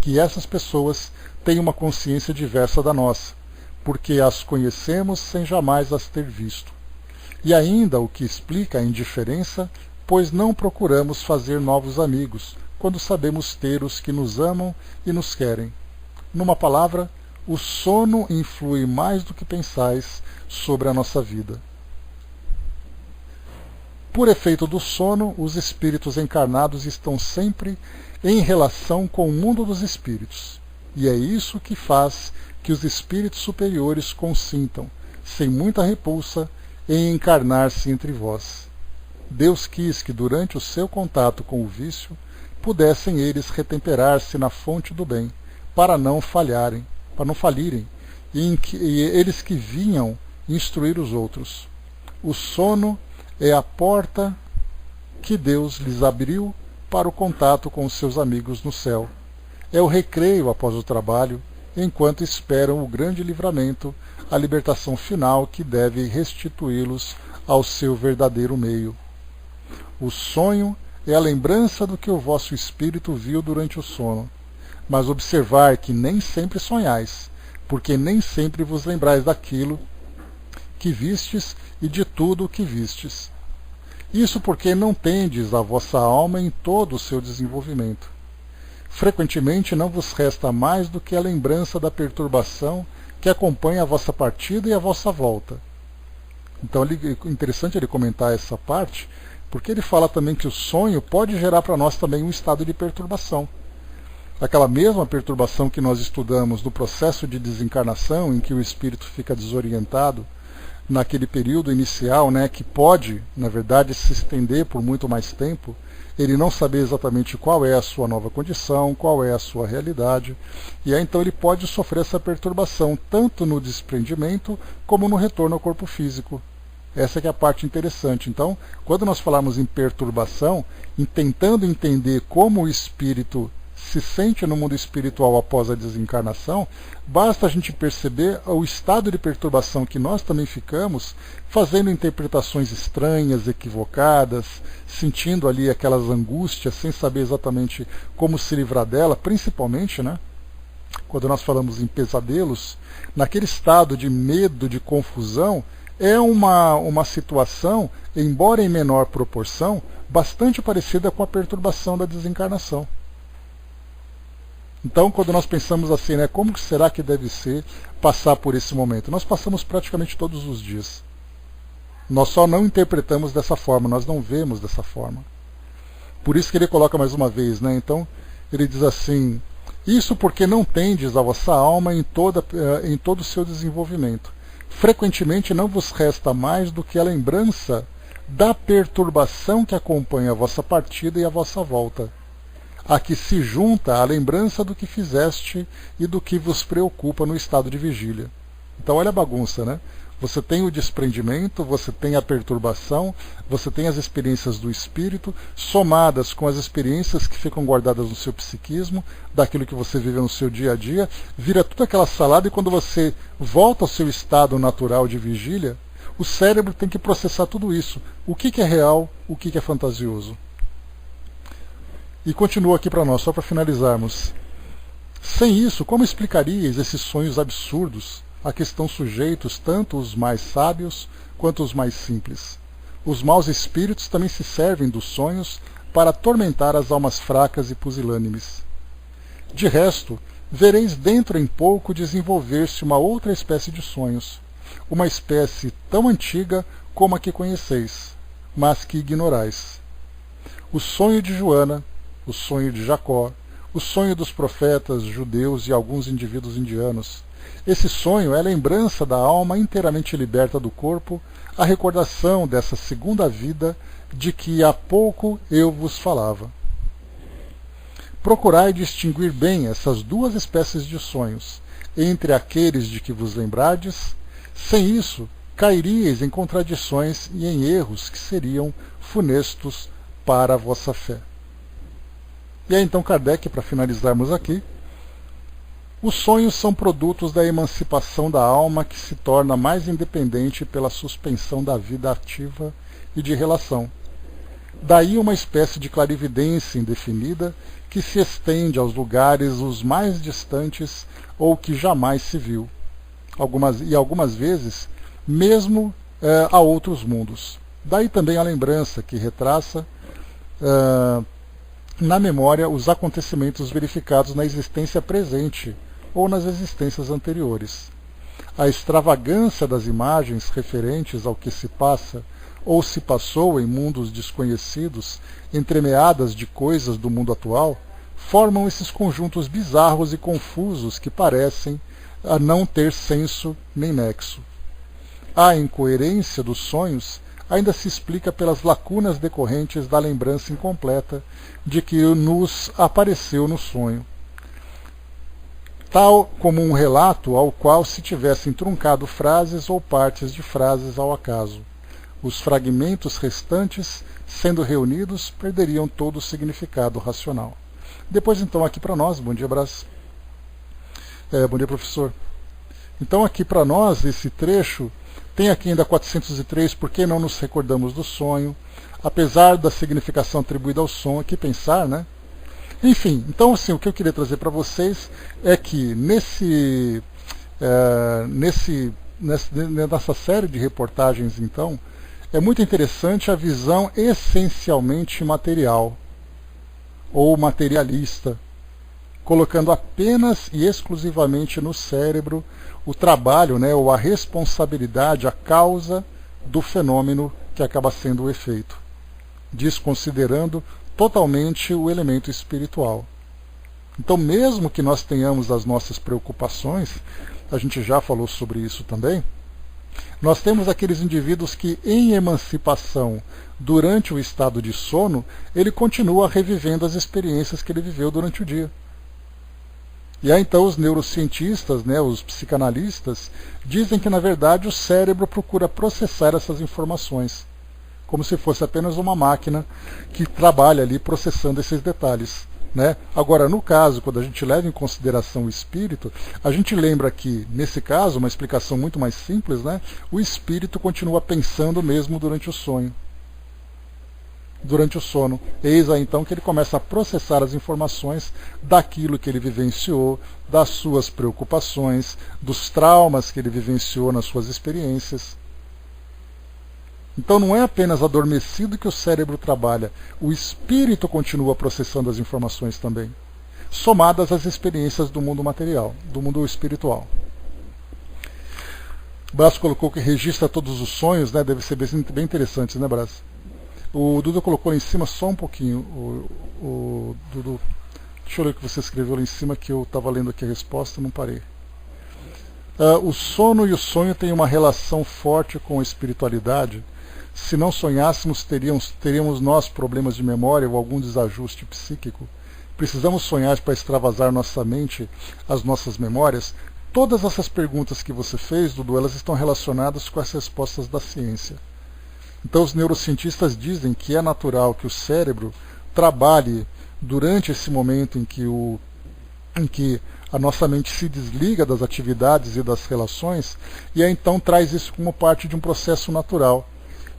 que essas pessoas têm uma consciência diversa da nossa, porque as conhecemos sem jamais as ter visto. E ainda o que explica a indiferença, pois não procuramos fazer novos amigos, quando sabemos ter os que nos amam e nos querem. Numa palavra, o sono influi mais do que pensais sobre a nossa vida. Por efeito do sono, os espíritos encarnados estão sempre em relação com o mundo dos espíritos, e é isso que faz que os espíritos superiores consintam, sem muita repulsa, em encarnar-se entre vós. Deus quis que durante o seu contato com o vício, pudessem eles retemperar-se na fonte do bem, para não falharem, e eles que vinham instruir os outros. O sono é a porta que Deus lhes abriu para o contato com os seus amigos no céu. É o recreio após o trabalho, enquanto esperam o grande livramento, a libertação final que deve restituí-los ao seu verdadeiro meio. O sonho é a lembrança do que o vosso espírito viu durante o sono, mas observar que nem sempre sonhais, porque nem sempre vos lembrais daquilo que vistes e de tudo o que vistes. Isso porque não tendes a vossa alma em todo o seu desenvolvimento. Frequentemente não vos resta mais do que a lembrança da perturbação que acompanha a vossa partida e a vossa volta. Então é interessante ele comentar essa parte, porque ele fala também que o sonho pode gerar para nós também um estado de perturbação. Aquela mesma perturbação que nós estudamos no processo de desencarnação, em que o espírito fica desorientado, naquele período inicial, que pode, na verdade, se estender por muito mais tempo, ele não saber exatamente qual é a sua nova condição, qual é a sua realidade, e aí então ele pode sofrer essa perturbação, tanto no desprendimento, como no retorno ao corpo físico. Essa que é a parte interessante. Então, quando nós falamos em perturbação, tentando entender como o espírito se sente no mundo espiritual após a desencarnação, basta a gente perceber o estado de perturbação que nós também ficamos, fazendo interpretações estranhas, equivocadas, sentindo ali aquelas angústias, sem saber exatamente como se livrar dela, principalmente, quando nós falamos em pesadelos, naquele estado de medo, de confusão, é uma situação, embora em menor proporção, bastante parecida com a perturbação da desencarnação. Então, quando nós pensamos assim, como que será que deve ser passar por esse momento? Nós passamos praticamente todos os dias. Nós só não interpretamos dessa forma, nós não vemos dessa forma. Por isso que ele coloca mais uma vez, então ele diz assim: isso porque não tendes a vossa alma em todo o seu desenvolvimento. Frequentemente não vos resta mais do que a lembrança da perturbação que acompanha a vossa partida e a vossa volta, a que se junta a lembrança do que fizeste e do que vos preocupa no estado de vigília. Então olha a bagunça, Você tem o desprendimento, você tem a perturbação, você tem as experiências do espírito, somadas com as experiências que ficam guardadas no seu psiquismo, daquilo que você vive no seu dia a dia, vira tudo aquela salada, e quando você volta ao seu estado natural de vigília, o cérebro tem que processar tudo isso. O que é real, o que é fantasioso. E continua aqui para nós, só para finalizarmos. Sem isso, como explicaríeis esses sonhos absurdos a que estão sujeitos tanto os mais sábios quanto os mais simples? Os maus espíritos também se servem dos sonhos para atormentar as almas fracas e pusilânimes. De resto, vereis dentro em pouco desenvolver-se uma outra espécie de sonhos, uma espécie tão antiga como a que conheceis, mas que ignorais. O sonho de Joana, o sonho de Jacó, o sonho dos profetas judeus e alguns indivíduos indianos. Esse sonho é a lembrança da alma inteiramente liberta do corpo, a recordação dessa segunda vida de que há pouco eu vos falava. Procurai distinguir bem essas duas espécies de sonhos, entre aqueles de que vos lembrardes. Sem isso, cairíeis em contradições e em erros que seriam funestos para a vossa fé. E aí então Kardec, para finalizarmos aqui, os sonhos são produtos da emancipação da alma que se torna mais independente pela suspensão da vida ativa e de relação. Daí uma espécie de clarividência indefinida que se estende aos lugares os mais distantes ou que jamais se viu, algumas vezes mesmo a outros mundos. Daí também a lembrança que retraça na memória os acontecimentos verificados na existência presente ou nas existências anteriores. A extravagância das imagens referentes ao que se passa ou se passou em mundos desconhecidos, entremeadas de coisas do mundo atual, formam esses conjuntos bizarros e confusos que parecem a não ter senso nem nexo. A incoerência dos sonhos ainda se explica pelas lacunas decorrentes da lembrança incompleta de que nos apareceu no sonho, tal como um relato ao qual se tivessem truncado frases ou partes de frases ao acaso. Os fragmentos restantes, sendo reunidos, perderiam todo o significado racional. Depois, então, aqui para nós, bom dia, Brás. Bom dia, professor. Então, aqui para nós, esse trecho, tem aqui ainda 403, por que não nos recordamos do sonho, apesar da significação atribuída ao sonho, que pensar, né? Enfim, então, assim, o que eu queria trazer para vocês é que nessa série de reportagens, então, é muito interessante a visão essencialmente material ou materialista, colocando apenas e exclusivamente no cérebro o trabalho, né, ou a responsabilidade, a causa do fenômeno que acaba sendo o efeito, desconsiderando totalmente o elemento espiritual. Então, mesmo que nós tenhamos as nossas preocupações, a gente já falou sobre isso também, nós temos aqueles indivíduos que, em emancipação, durante o estado de sono, ele continua revivendo as experiências que ele viveu durante o dia. E aí então os neurocientistas, né, os psicanalistas, dizem que na verdade o cérebro procura processar essas informações, como se fosse apenas uma máquina que trabalha ali processando esses detalhes, né? Agora, no caso, quando a gente leva em consideração o espírito, a gente lembra que, nesse caso, uma explicação muito mais simples, né, o espírito continua pensando mesmo durante o sonho. Durante o sono. Eis aí então que ele começa a processar as informações daquilo que ele vivenciou, das suas preocupações, dos traumas que ele vivenciou nas suas experiências. Então não é apenas adormecido que o cérebro trabalha, o espírito continua processando as informações também, somadas às experiências do mundo material, do mundo espiritual. O Brás colocou que registra todos os sonhos, né? Deve ser bem interessante, né, Brás? O Dudu colocou lá em cima só um pouquinho. O Dudu, deixa eu ler o que você escreveu lá em cima, que eu estava lendo aqui a resposta, não parei. O sono e o sonho têm uma relação forte com a espiritualidade. Se não sonhássemos, teríamos nós problemas de memória ou algum desajuste psíquico. Precisamos sonhar para extravasar nossa mente, as nossas memórias. Todas essas perguntas que você fez, Dudu, elas estão relacionadas com as respostas da ciência. Então os neurocientistas dizem que é natural que o cérebro trabalhe durante esse momento em que a nossa mente se desliga das atividades e das relações, e aí então traz isso como parte de um processo natural.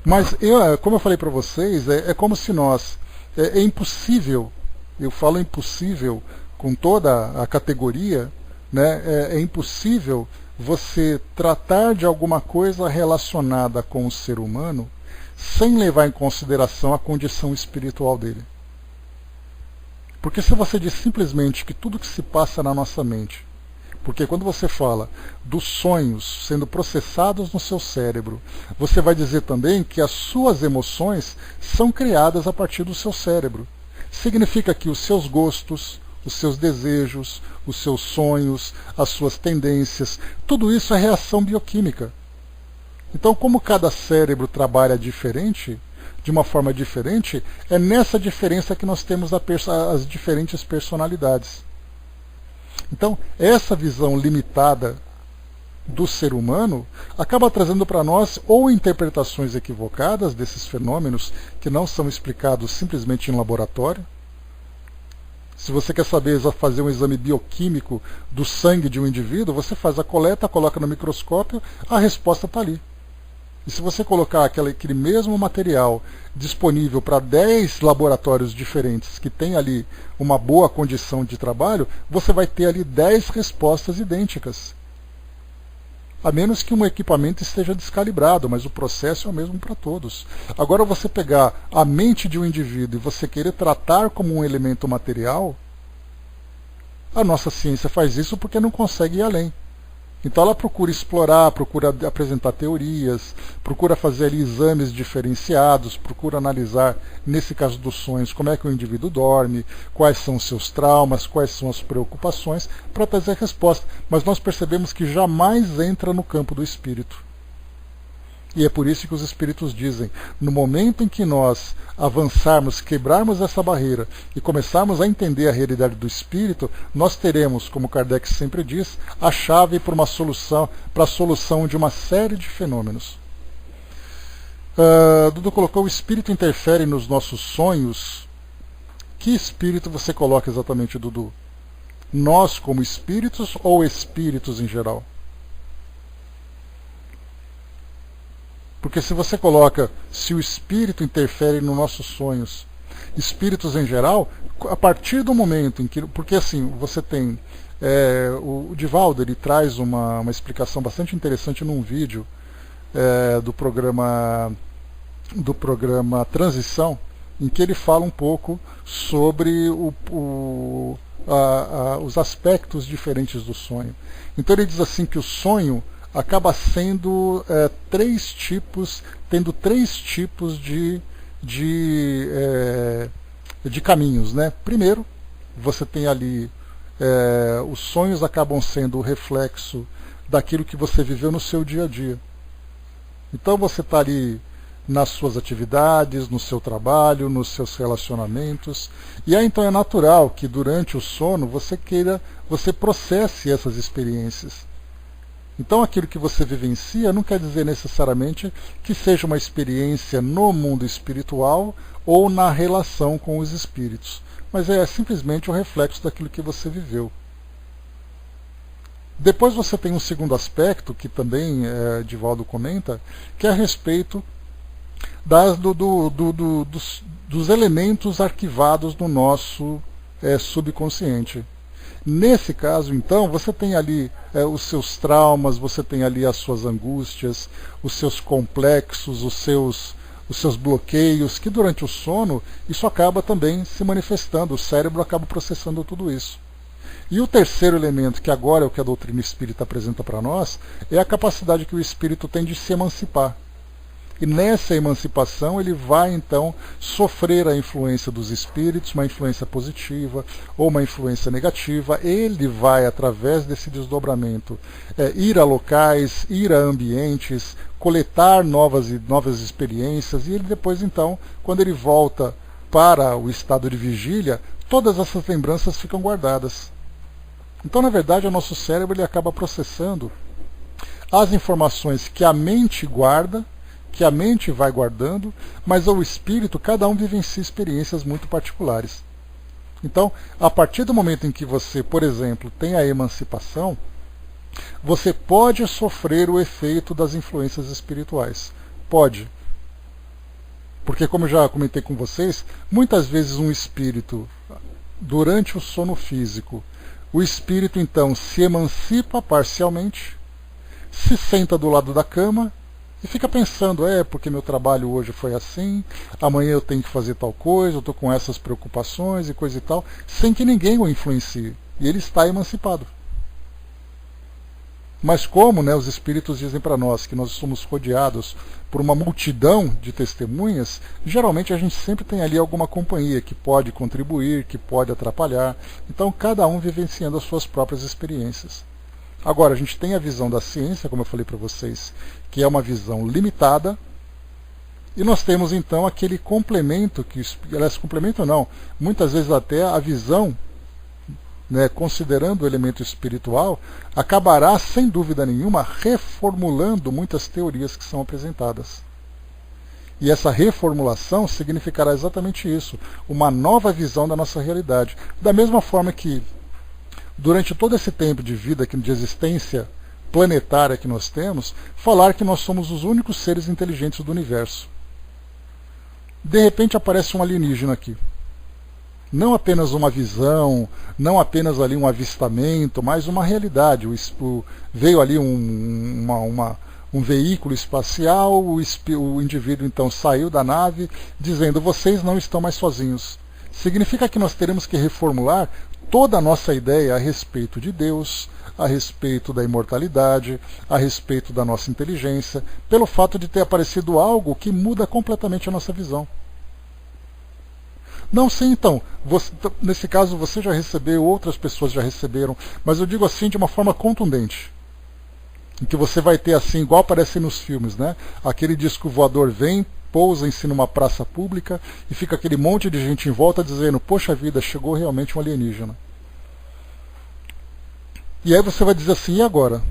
Mas, como eu falei para vocês, é como se nós... É impossível, eu falo impossível, com toda a categoria, né, é impossível você tratar de alguma coisa relacionada com o ser humano sem levar em consideração a condição espiritual dele. Porque se você diz simplesmente que tudo que se passa na nossa mente, porque quando você fala dos sonhos sendo processados no seu cérebro, você vai dizer também que as suas emoções são criadas a partir do seu cérebro. Significa que os seus gostos, os seus desejos, os seus sonhos, as suas tendências, tudo isso é reação bioquímica. Então, como cada cérebro trabalha diferente, de uma forma diferente, é nessa diferença que nós temos as diferentes personalidades. Então, essa visão limitada do ser humano acaba trazendo para nós ou interpretações equivocadas desses fenômenos que não são explicados simplesmente em laboratório. Se você quer saber fazer um exame bioquímico do sangue de um indivíduo, você faz a coleta, coloca no microscópio, a resposta está ali. E se você colocar aquele mesmo material disponível para 10 laboratórios diferentes que tem ali uma boa condição de trabalho, você vai ter ali 10 respostas idênticas. A menos que um equipamento esteja descalibrado, mas o processo é o mesmo para todos. Agora, você pegar a mente de um indivíduo e você querer tratar como um elemento material, a nossa ciência faz isso porque não consegue ir além. Então ela procura explorar, procura apresentar teorias, procura fazer ali exames diferenciados, procura analisar, nesse caso dos sonhos, como é que o indivíduo dorme, quais são os seus traumas, quais são as preocupações, para trazer resposta. Mas nós percebemos que jamais entra no campo do espírito. E é por isso que os espíritos dizem, no momento em que nós avançarmos, quebrarmos essa barreira e começarmos a entender a realidade do espírito, nós teremos, como Kardec sempre diz, a chave para uma solução, para a solução de uma série de fenômenos. Dudu colocou, o espírito interfere nos nossos sonhos. Que espírito você coloca exatamente, Dudu? Nós como espíritos ou espíritos em geral? Porque se você coloca, se o espírito interfere nos nossos sonhos, espíritos em geral, a partir do momento em que... Porque assim, você tem... o Divaldo, ele traz uma explicação bastante interessante num vídeo do programa Transição, em que ele fala um pouco sobre os aspectos diferentes do sonho. Então ele diz assim que o sonho acaba sendo tendo três tipos de caminhos, né? Primeiro, você tem ali, os sonhos acabam sendo o reflexo daquilo que você viveu no seu dia a dia. Então você está ali nas suas atividades, no seu trabalho, nos seus relacionamentos, e aí então é natural que durante o sono você processe essas experiências. Então aquilo que você vivencia não quer dizer necessariamente que seja uma experiência no mundo espiritual ou na relação com os espíritos, mas é simplesmente um reflexo daquilo que você viveu. Depois você tem um segundo aspecto, que também Divaldo comenta, que é a respeito dos elementos arquivados no nosso subconsciente. Nesse caso, então, você tem ali os seus traumas, você tem ali as suas angústias, os seus complexos, os seus bloqueios, que durante o sono isso acaba também se manifestando, o cérebro acaba processando tudo isso. E o terceiro elemento, que agora é o que a doutrina espírita apresenta para nós, é a capacidade que o espírito tem de se emancipar. E nessa emancipação ele vai então sofrer a influência dos espíritos, uma influência positiva ou uma influência negativa. Ele vai, através desse desdobramento, ir a locais, ir a ambientes, coletar novas experiências, e ele depois então, quando ele volta para o estado de vigília, todas essas lembranças ficam guardadas. Então, na verdade, o nosso cérebro ele acaba processando as informações que a mente guarda, que a mente vai guardando, mas o espírito, cada um vivencia experiências muito particulares. Então, a partir do momento em que você, por exemplo, tem a emancipação, você pode sofrer o efeito das influências espirituais. Pode. Porque, como eu já comentei com vocês, muitas vezes um espírito durante o sono físico, o espírito então se emancipa parcialmente, se senta do lado da cama e fica pensando, porque meu trabalho hoje foi assim, amanhã eu tenho que fazer tal coisa, eu estou com essas preocupações e coisa e tal, sem que ninguém o influencie. E ele está emancipado. Mas como, né, os espíritos dizem para nós que nós somos rodeados por uma multidão de testemunhas, geralmente a gente sempre tem ali alguma companhia que pode contribuir, que pode atrapalhar. Então cada um vivenciando as suas próprias experiências. Agora, a gente tem a visão da ciência, como eu falei para vocês, que é uma visão limitada, e nós temos então aquele complemento, aliás, complemento não, muitas vezes até a visão, né, considerando o elemento espiritual, acabará, sem dúvida nenhuma, reformulando muitas teorias que são apresentadas. E essa reformulação significará exatamente isso, uma nova visão da nossa realidade. Da mesma forma que, durante todo esse tempo de vida, de existência planetária que nós temos, falar que nós somos os únicos seres inteligentes do universo. De repente aparece um alienígena aqui. Não apenas uma visão, não apenas ali um avistamento, mas uma realidade. Veio ali um veículo espacial, o indivíduo então saiu da nave dizendo, vocês não estão mais sozinhos. Significa que nós teremos que reformular toda a nossa ideia a respeito de Deus, a respeito da imortalidade, a respeito da nossa inteligência, pelo fato de ter aparecido algo que muda completamente a nossa visão. Não sei então, nesse caso você já recebeu, outras pessoas já receberam, mas eu digo assim de uma forma contundente. Em que você vai ter assim, igual aparece nos filmes, né? Aquele disco voador vem, pousa em si numa praça pública e fica aquele monte de gente em volta dizendo, poxa vida, chegou realmente um alienígena. E aí você vai dizer assim, e agora?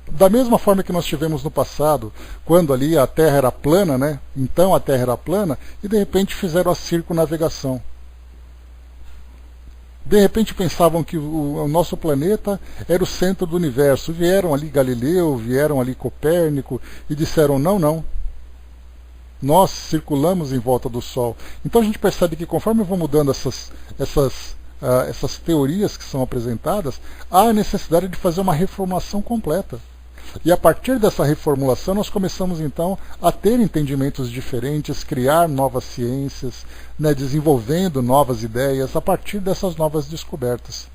Da mesma forma que nós tivemos no passado, quando ali a Terra era plana, né? Então a Terra era plana, e de repente fizeram a circunnavegação. De repente pensavam que o nosso planeta era o centro do universo. Vieram ali Galileu, vieram ali Copérnico, e disseram, não. Nós circulamos em volta do Sol. Então a gente percebe que conforme vão mudando essas teorias que são apresentadas, há a necessidade de fazer uma reformulação completa. E a partir dessa reformulação nós começamos então a ter entendimentos diferentes, criar novas ciências, né, desenvolvendo novas ideias a partir dessas novas descobertas.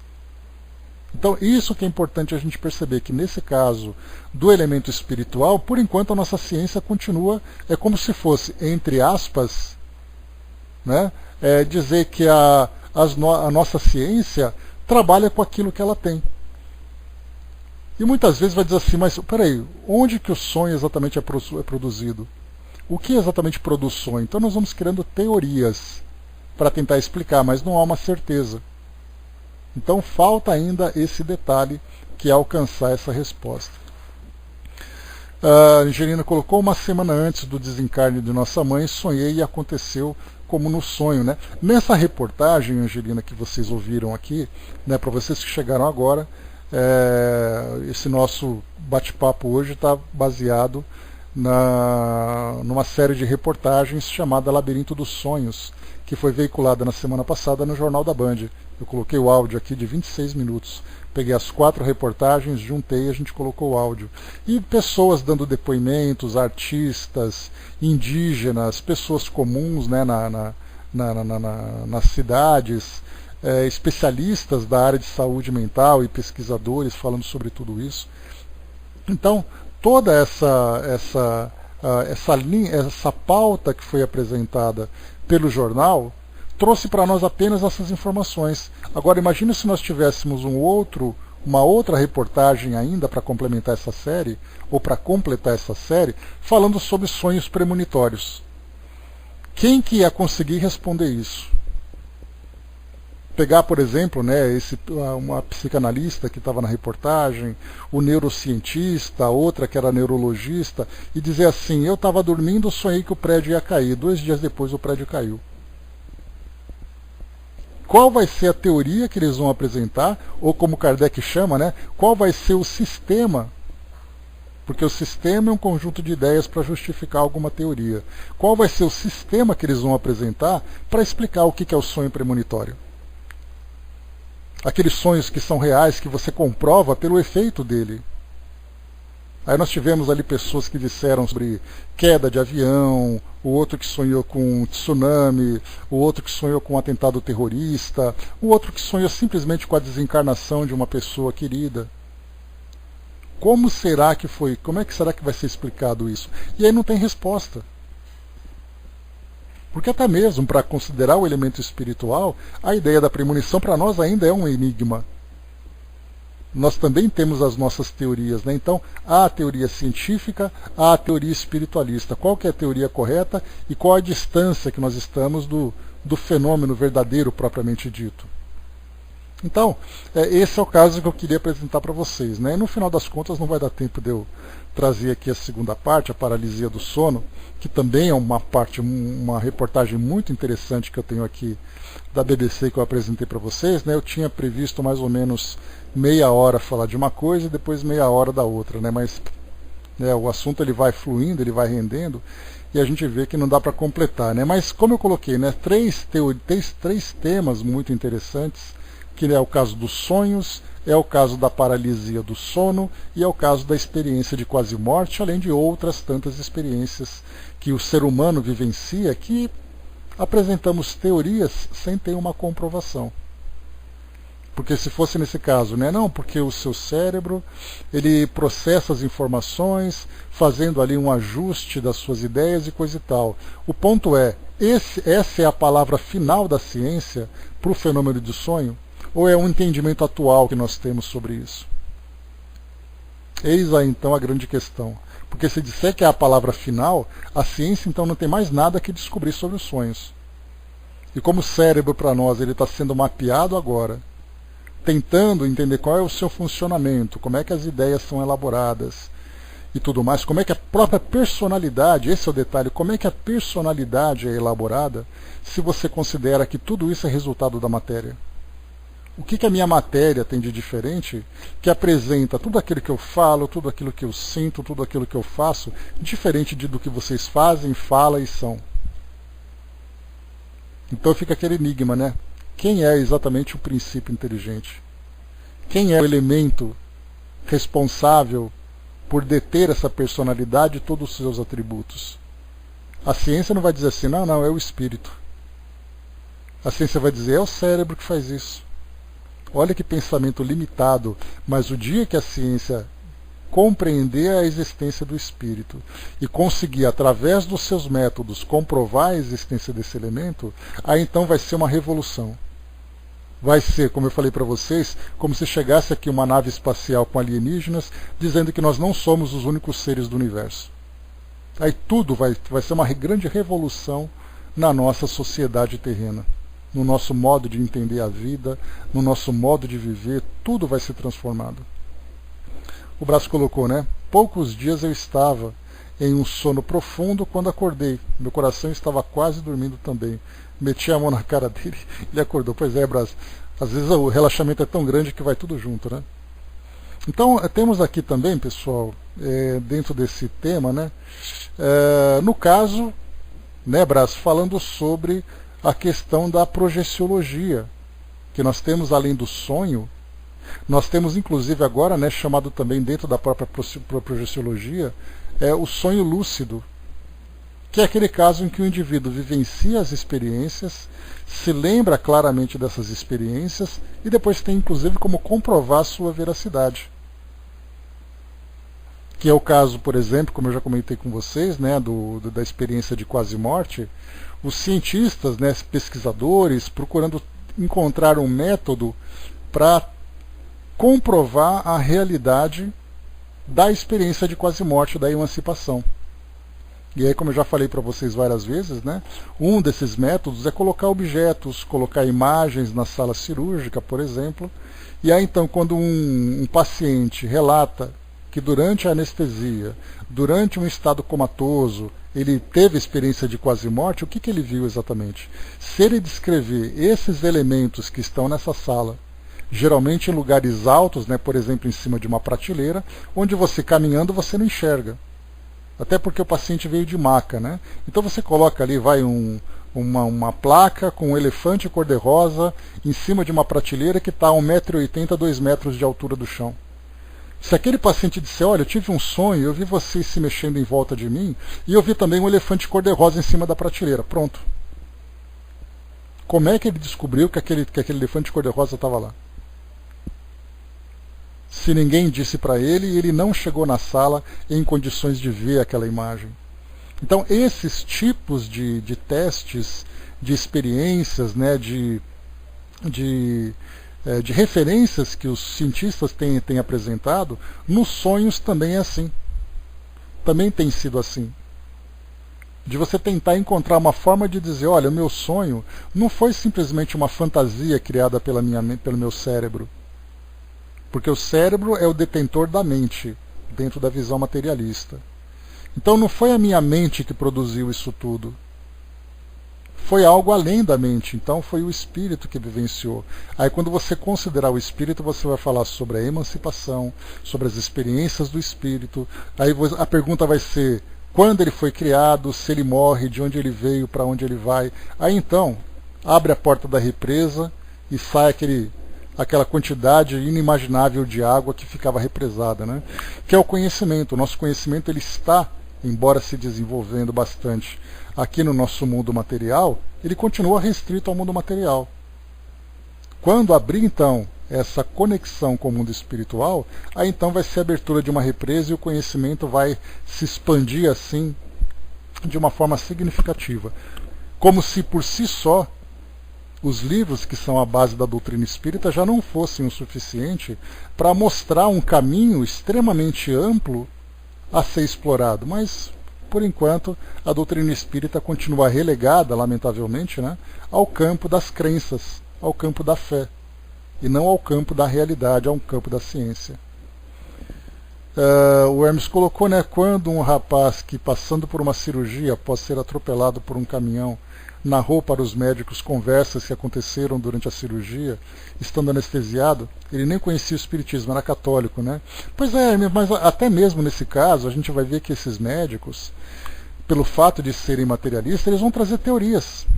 Então isso que é importante a gente perceber, que nesse caso do elemento espiritual, por enquanto a nossa ciência continua, é como se fosse, entre aspas, né, dizer que a nossa ciência trabalha com aquilo que ela tem. E muitas vezes vai dizer assim, mas peraí, onde que o sonho exatamente é produzido? O que exatamente produz sonho? Então nós vamos criando teorias para tentar explicar, mas não há uma certeza. Então falta ainda esse detalhe, que é alcançar essa resposta. A Angelina colocou, uma semana antes do desencarne de nossa mãe, sonhei e aconteceu como no sonho, né? Nessa reportagem, Angelina, que vocês ouviram aqui, né, para vocês que chegaram agora, esse nosso bate-papo hoje está baseado numa série de reportagens chamada Labirinto dos Sonhos, que foi veiculada na semana passada no Jornal da Band. Eu coloquei o áudio aqui de 26 minutos. Peguei as 4 reportagens, juntei e a gente colocou o áudio. E pessoas dando depoimentos, artistas, indígenas, pessoas comuns, né, nas cidades, especialistas da área de saúde mental e pesquisadores falando sobre tudo isso. Então, toda essa pauta que foi apresentada pelo jornal trouxe para nós apenas essas informações. Agora, imagine se nós tivéssemos uma outra reportagem ainda para complementar essa série, ou para completar essa série, falando sobre sonhos premonitórios. Quem que ia conseguir responder isso? Pegar, por exemplo, né, uma psicanalista que estava na reportagem, o neurocientista, a outra que era neurologista, e dizer assim, eu estava dormindo, sonhei que o prédio ia cair, 2 dias depois o prédio caiu. Qual vai ser a teoria que eles vão apresentar, ou como Kardec chama, né, qual vai ser o sistema? Porque o sistema é um conjunto de ideias para justificar alguma teoria. Qual vai ser o sistema que eles vão apresentar para explicar o que é o sonho premonitório? aqueles sonhos que são reais, que você comprova pelo efeito dele. Aí nós tivemos ali pessoas que disseram sobre queda de avião, o outro que sonhou com tsunami, o outro que sonhou com um atentado terrorista, o outro que sonhou simplesmente com a desencarnação de uma pessoa querida. Como será que foi? Como é que será que vai ser explicado isso? E aí não tem resposta. Porque até mesmo para considerar o elemento espiritual, a ideia da premonição para nós ainda é um enigma. Nós também temos as nossas teorias, né? Então, há a teoria científica, há a teoria espiritualista. Qual que é a teoria correta e qual a distância que nós estamos do fenômeno verdadeiro propriamente dito? Então, esse é o caso que eu queria apresentar para vocês, né? E no final das contas não vai dar tempo de eu trazer aqui a segunda parte, a paralisia do sono, que também é uma reportagem muito interessante que eu tenho aqui da BBC que eu apresentei para vocês, né? Eu tinha previsto mais ou menos meia hora falar de uma coisa e depois meia hora da outra, né? Mas o assunto ele vai fluindo, ele vai rendendo e a gente vê que não dá para completar, né? Mas como eu coloquei, né, três temas muito interessantes, que é o caso dos sonhos, é o caso da paralisia do sono e é o caso da experiência de quase morte, além de outras tantas experiências que o ser humano vivencia, que apresentamos teorias sem ter uma comprovação. Porque se fosse nesse caso, né? Não, porque o seu cérebro ele processa as informações, fazendo ali um ajuste das suas ideias e coisa e tal. O ponto é, essa é a palavra final da ciência para o fenômeno do sonho? Ou é um entendimento atual que nós temos sobre isso? Eis aí então a grande questão. Porque se disser que é a palavra final, a ciência então não tem mais nada que descobrir sobre os sonhos. E como o cérebro para nós ele está sendo mapeado agora, tentando entender qual é o seu funcionamento, como é que as ideias são elaboradas e tudo mais, como é que a própria personalidade, esse é o detalhe, como é que a personalidade é elaborada, se você considera que tudo isso é resultado da matéria. O que a minha matéria tem de diferente, que apresenta tudo aquilo que eu falo, tudo aquilo que eu sinto, tudo aquilo que eu faço, diferente do que vocês fazem, falam e são. Então fica aquele enigma, né? Quem é exatamente o princípio inteligente? Quem é o elemento responsável por deter essa personalidade e todos os seus atributos? A ciência não vai dizer assim, não, é o espírito. A ciência vai dizer, é o cérebro que faz isso. Olha que pensamento limitado, mas o dia que a ciência compreender a existência do espírito e conseguir, através dos seus métodos, comprovar a existência desse elemento, aí então vai ser uma revolução. Vai ser, como eu falei para vocês, como se chegasse aqui uma nave espacial com alienígenas, dizendo que nós não somos os únicos seres do universo. Aí tudo vai ser uma grande revolução na nossa sociedade terrena. No nosso modo de entender a vida, no nosso modo de viver, tudo vai ser transformado. O Brás colocou, né? Poucos dias eu estava em um sono profundo quando acordei. Meu coração estava quase dormindo também. Meti a mão na cara dele e ele acordou. Pois é, Brás, às vezes o relaxamento é tão grande que vai tudo junto, né? Então, temos aqui também, pessoal, dentro desse tema, né? No caso, né, Brás, falando sobre a questão da projeciologia, que nós temos além do sonho, nós temos inclusive agora, né, chamado também dentro da própria projeciologia, o sonho lúcido, que é aquele caso em que o indivíduo vivencia as experiências, se lembra claramente dessas experiências e depois tem inclusive como comprovar a sua veracidade. Que é o caso, por exemplo, como eu já comentei com vocês, né, da experiência de quase morte, os cientistas, né, pesquisadores, procurando encontrar um método para comprovar a realidade da experiência de quase morte, da emancipação. E aí, como eu já falei para vocês várias vezes, né, um desses métodos é colocar objetos, colocar imagens na sala cirúrgica, por exemplo, e aí então quando um paciente relata que durante a anestesia, durante um estado comatoso, ele teve experiência de quase morte, o que ele viu exatamente? Se ele descrever esses elementos que estão nessa sala, geralmente em lugares altos, né, por exemplo, em cima de uma prateleira, onde você caminhando você não enxerga. Até porque o paciente veio de maca, né? Então você coloca ali, vai um uma placa com um elefante cor-de-rosa em cima de uma prateleira que está a 1,80 m, 2 metros de altura do chão. Se aquele paciente disser, olha, eu tive um sonho, eu vi vocês se mexendo em volta de mim, e eu vi também um elefante cor-de-rosa em cima da prateleira. Pronto. Como é que ele descobriu que aquele elefante cor-de-rosa estava lá? Se ninguém disse para ele, ele não chegou na sala em condições de ver aquela imagem. Então, esses tipos de testes, de experiências, né, de referências que os cientistas têm apresentado, nos sonhos também é assim. Também tem sido assim. De você tentar encontrar uma forma de dizer, olha, o meu sonho não foi simplesmente uma fantasia criada pelo meu cérebro. Porque o cérebro é o detentor da mente, dentro da visão materialista. Então não foi a minha mente que produziu isso tudo. Foi algo além da mente, então foi o espírito que vivenciou. Aí quando você considerar o espírito, você vai falar sobre a emancipação, sobre as experiências do espírito. Aí a pergunta vai ser, quando ele foi criado, se ele morre, de onde ele veio, para onde ele vai. Aí então, abre a porta da represa e sai aquela quantidade inimaginável de água que ficava represada, né? Que é o conhecimento. O nosso conhecimento ele está, embora se desenvolvendo bastante aqui no nosso mundo material, ele continua restrito ao mundo material. Quando abrir então essa conexão com o mundo espiritual, aí então vai ser a abertura de uma represa e o conhecimento vai se expandir assim de uma forma significativa. Como se por si só os livros que são a base da doutrina espírita já não fossem o suficiente para mostrar um caminho extremamente amplo a ser explorado. Mas, por enquanto, a doutrina espírita continua relegada, lamentavelmente, né, ao campo das crenças, ao campo da fé, e não ao campo da realidade, ao campo da ciência. O Hermes colocou, né, quando um rapaz que, passando por uma cirurgia, após ser atropelado por um caminhão, narrou para os médicos conversas que aconteceram durante a cirurgia, estando anestesiado, ele nem conhecia o espiritismo, era católico, né? Pois é, mas até mesmo nesse caso, a gente vai ver que esses médicos, pelo fato de serem materialistas, eles vão trazer teorias.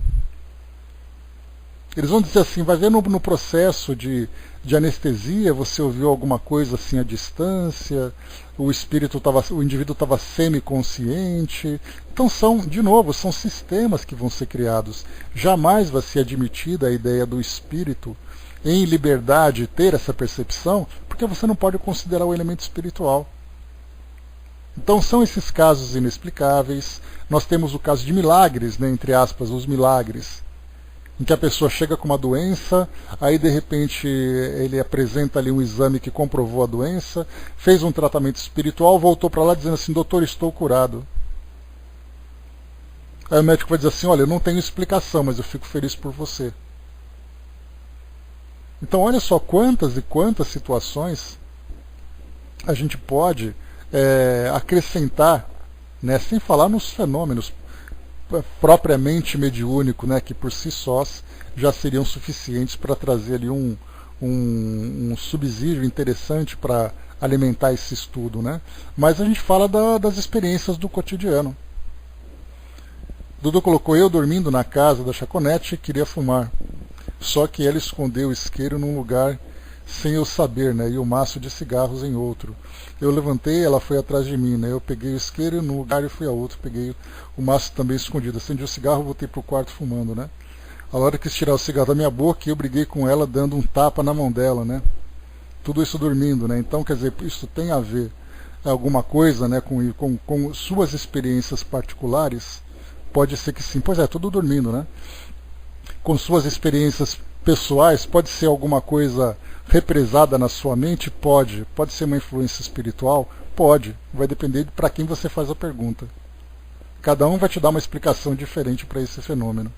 Eles vão dizer assim, vai ver no processo de anestesia, você ouviu alguma coisa assim à distância, o indivíduo estava semiconsciente. Então de novo, são sistemas que vão ser criados. Jamais vai ser admitida a ideia do espírito em liberdade ter essa percepção, porque você não pode considerar o elemento espiritual. Então são esses casos inexplicáveis. Nós temos o caso de milagres, né, entre aspas, os milagres, em que a pessoa chega com uma doença, aí de repente ele apresenta ali um exame que comprovou a doença, fez um tratamento espiritual, voltou para lá dizendo assim, doutor, estou curado. Aí o médico vai dizer assim, olha, eu não tenho explicação, mas eu fico feliz por você. Então olha só quantas e quantas situações a gente pode acrescentar, né, sem falar nos fenômenos propriamente mediúnico, né, que por si sós já seriam suficientes para trazer ali um subsídio interessante para alimentar esse estudo, né? Mas a gente fala das experiências do cotidiano. Dudu colocou, eu dormindo na casa da Chaconete queria fumar, só que ela escondeu o isqueiro num lugar sem eu saber, né, e o maço de cigarros em outro. Eu levantei, ela foi atrás de mim, né, eu peguei o isqueiro num lugar e fui a outro, peguei o maço também escondido, acendi o cigarro, voltei para o quarto fumando, né. A hora que quis tirar o cigarro da minha boca, eu briguei com ela dando um tapa na mão dela, né. Tudo isso dormindo, né. Então, quer dizer, isso tem a ver alguma coisa, né, com suas experiências particulares? Pode ser que sim. Pois é, tudo dormindo, né. Com suas experiências pessoais, pode ser alguma coisa represada na sua mente? Pode ser uma influência espiritual? Pode, vai depender de para quem você faz a pergunta. Cada um vai te dar uma explicação diferente para esse fenômeno.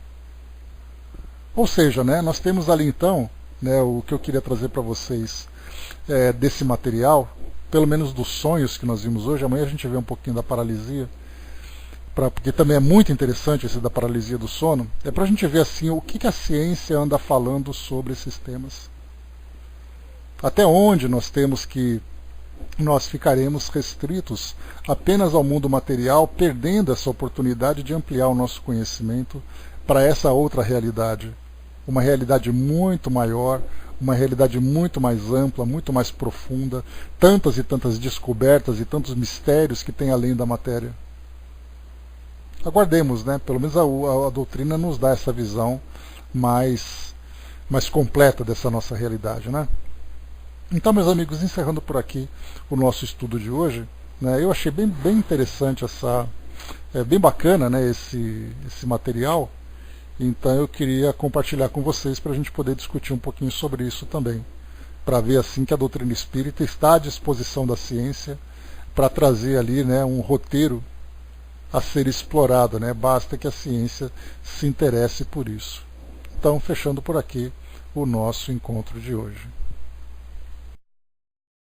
Ou seja, né, nós temos ali então, né, o que eu queria trazer para vocês desse material, pelo menos dos sonhos que nós vimos hoje. Amanhã a gente vê um pouquinho da paralisia, porque também é muito interessante esse da paralisia do sono, é para a gente ver assim o que a ciência anda falando sobre esses temas. Até onde nós ficaremos restritos apenas ao mundo material, perdendo essa oportunidade de ampliar o nosso conhecimento para essa outra realidade. Uma realidade muito maior, uma realidade muito mais ampla, muito mais profunda, tantas e tantas descobertas e tantos mistérios que tem além da matéria. Aguardemos, né? Pelo menos a doutrina nos dá essa visão mais completa dessa nossa realidade, né? Então, meus amigos, encerrando por aqui o nosso estudo de hoje, né, eu achei bem interessante bem bacana, né, esse material. Então eu queria compartilhar com vocês para a gente poder discutir um pouquinho sobre isso também, para ver assim que a doutrina espírita está à disposição da ciência para trazer ali, né, um roteiro a ser explorado, né? Basta que a ciência se interesse por isso. Então, fechando por aqui o nosso encontro de hoje.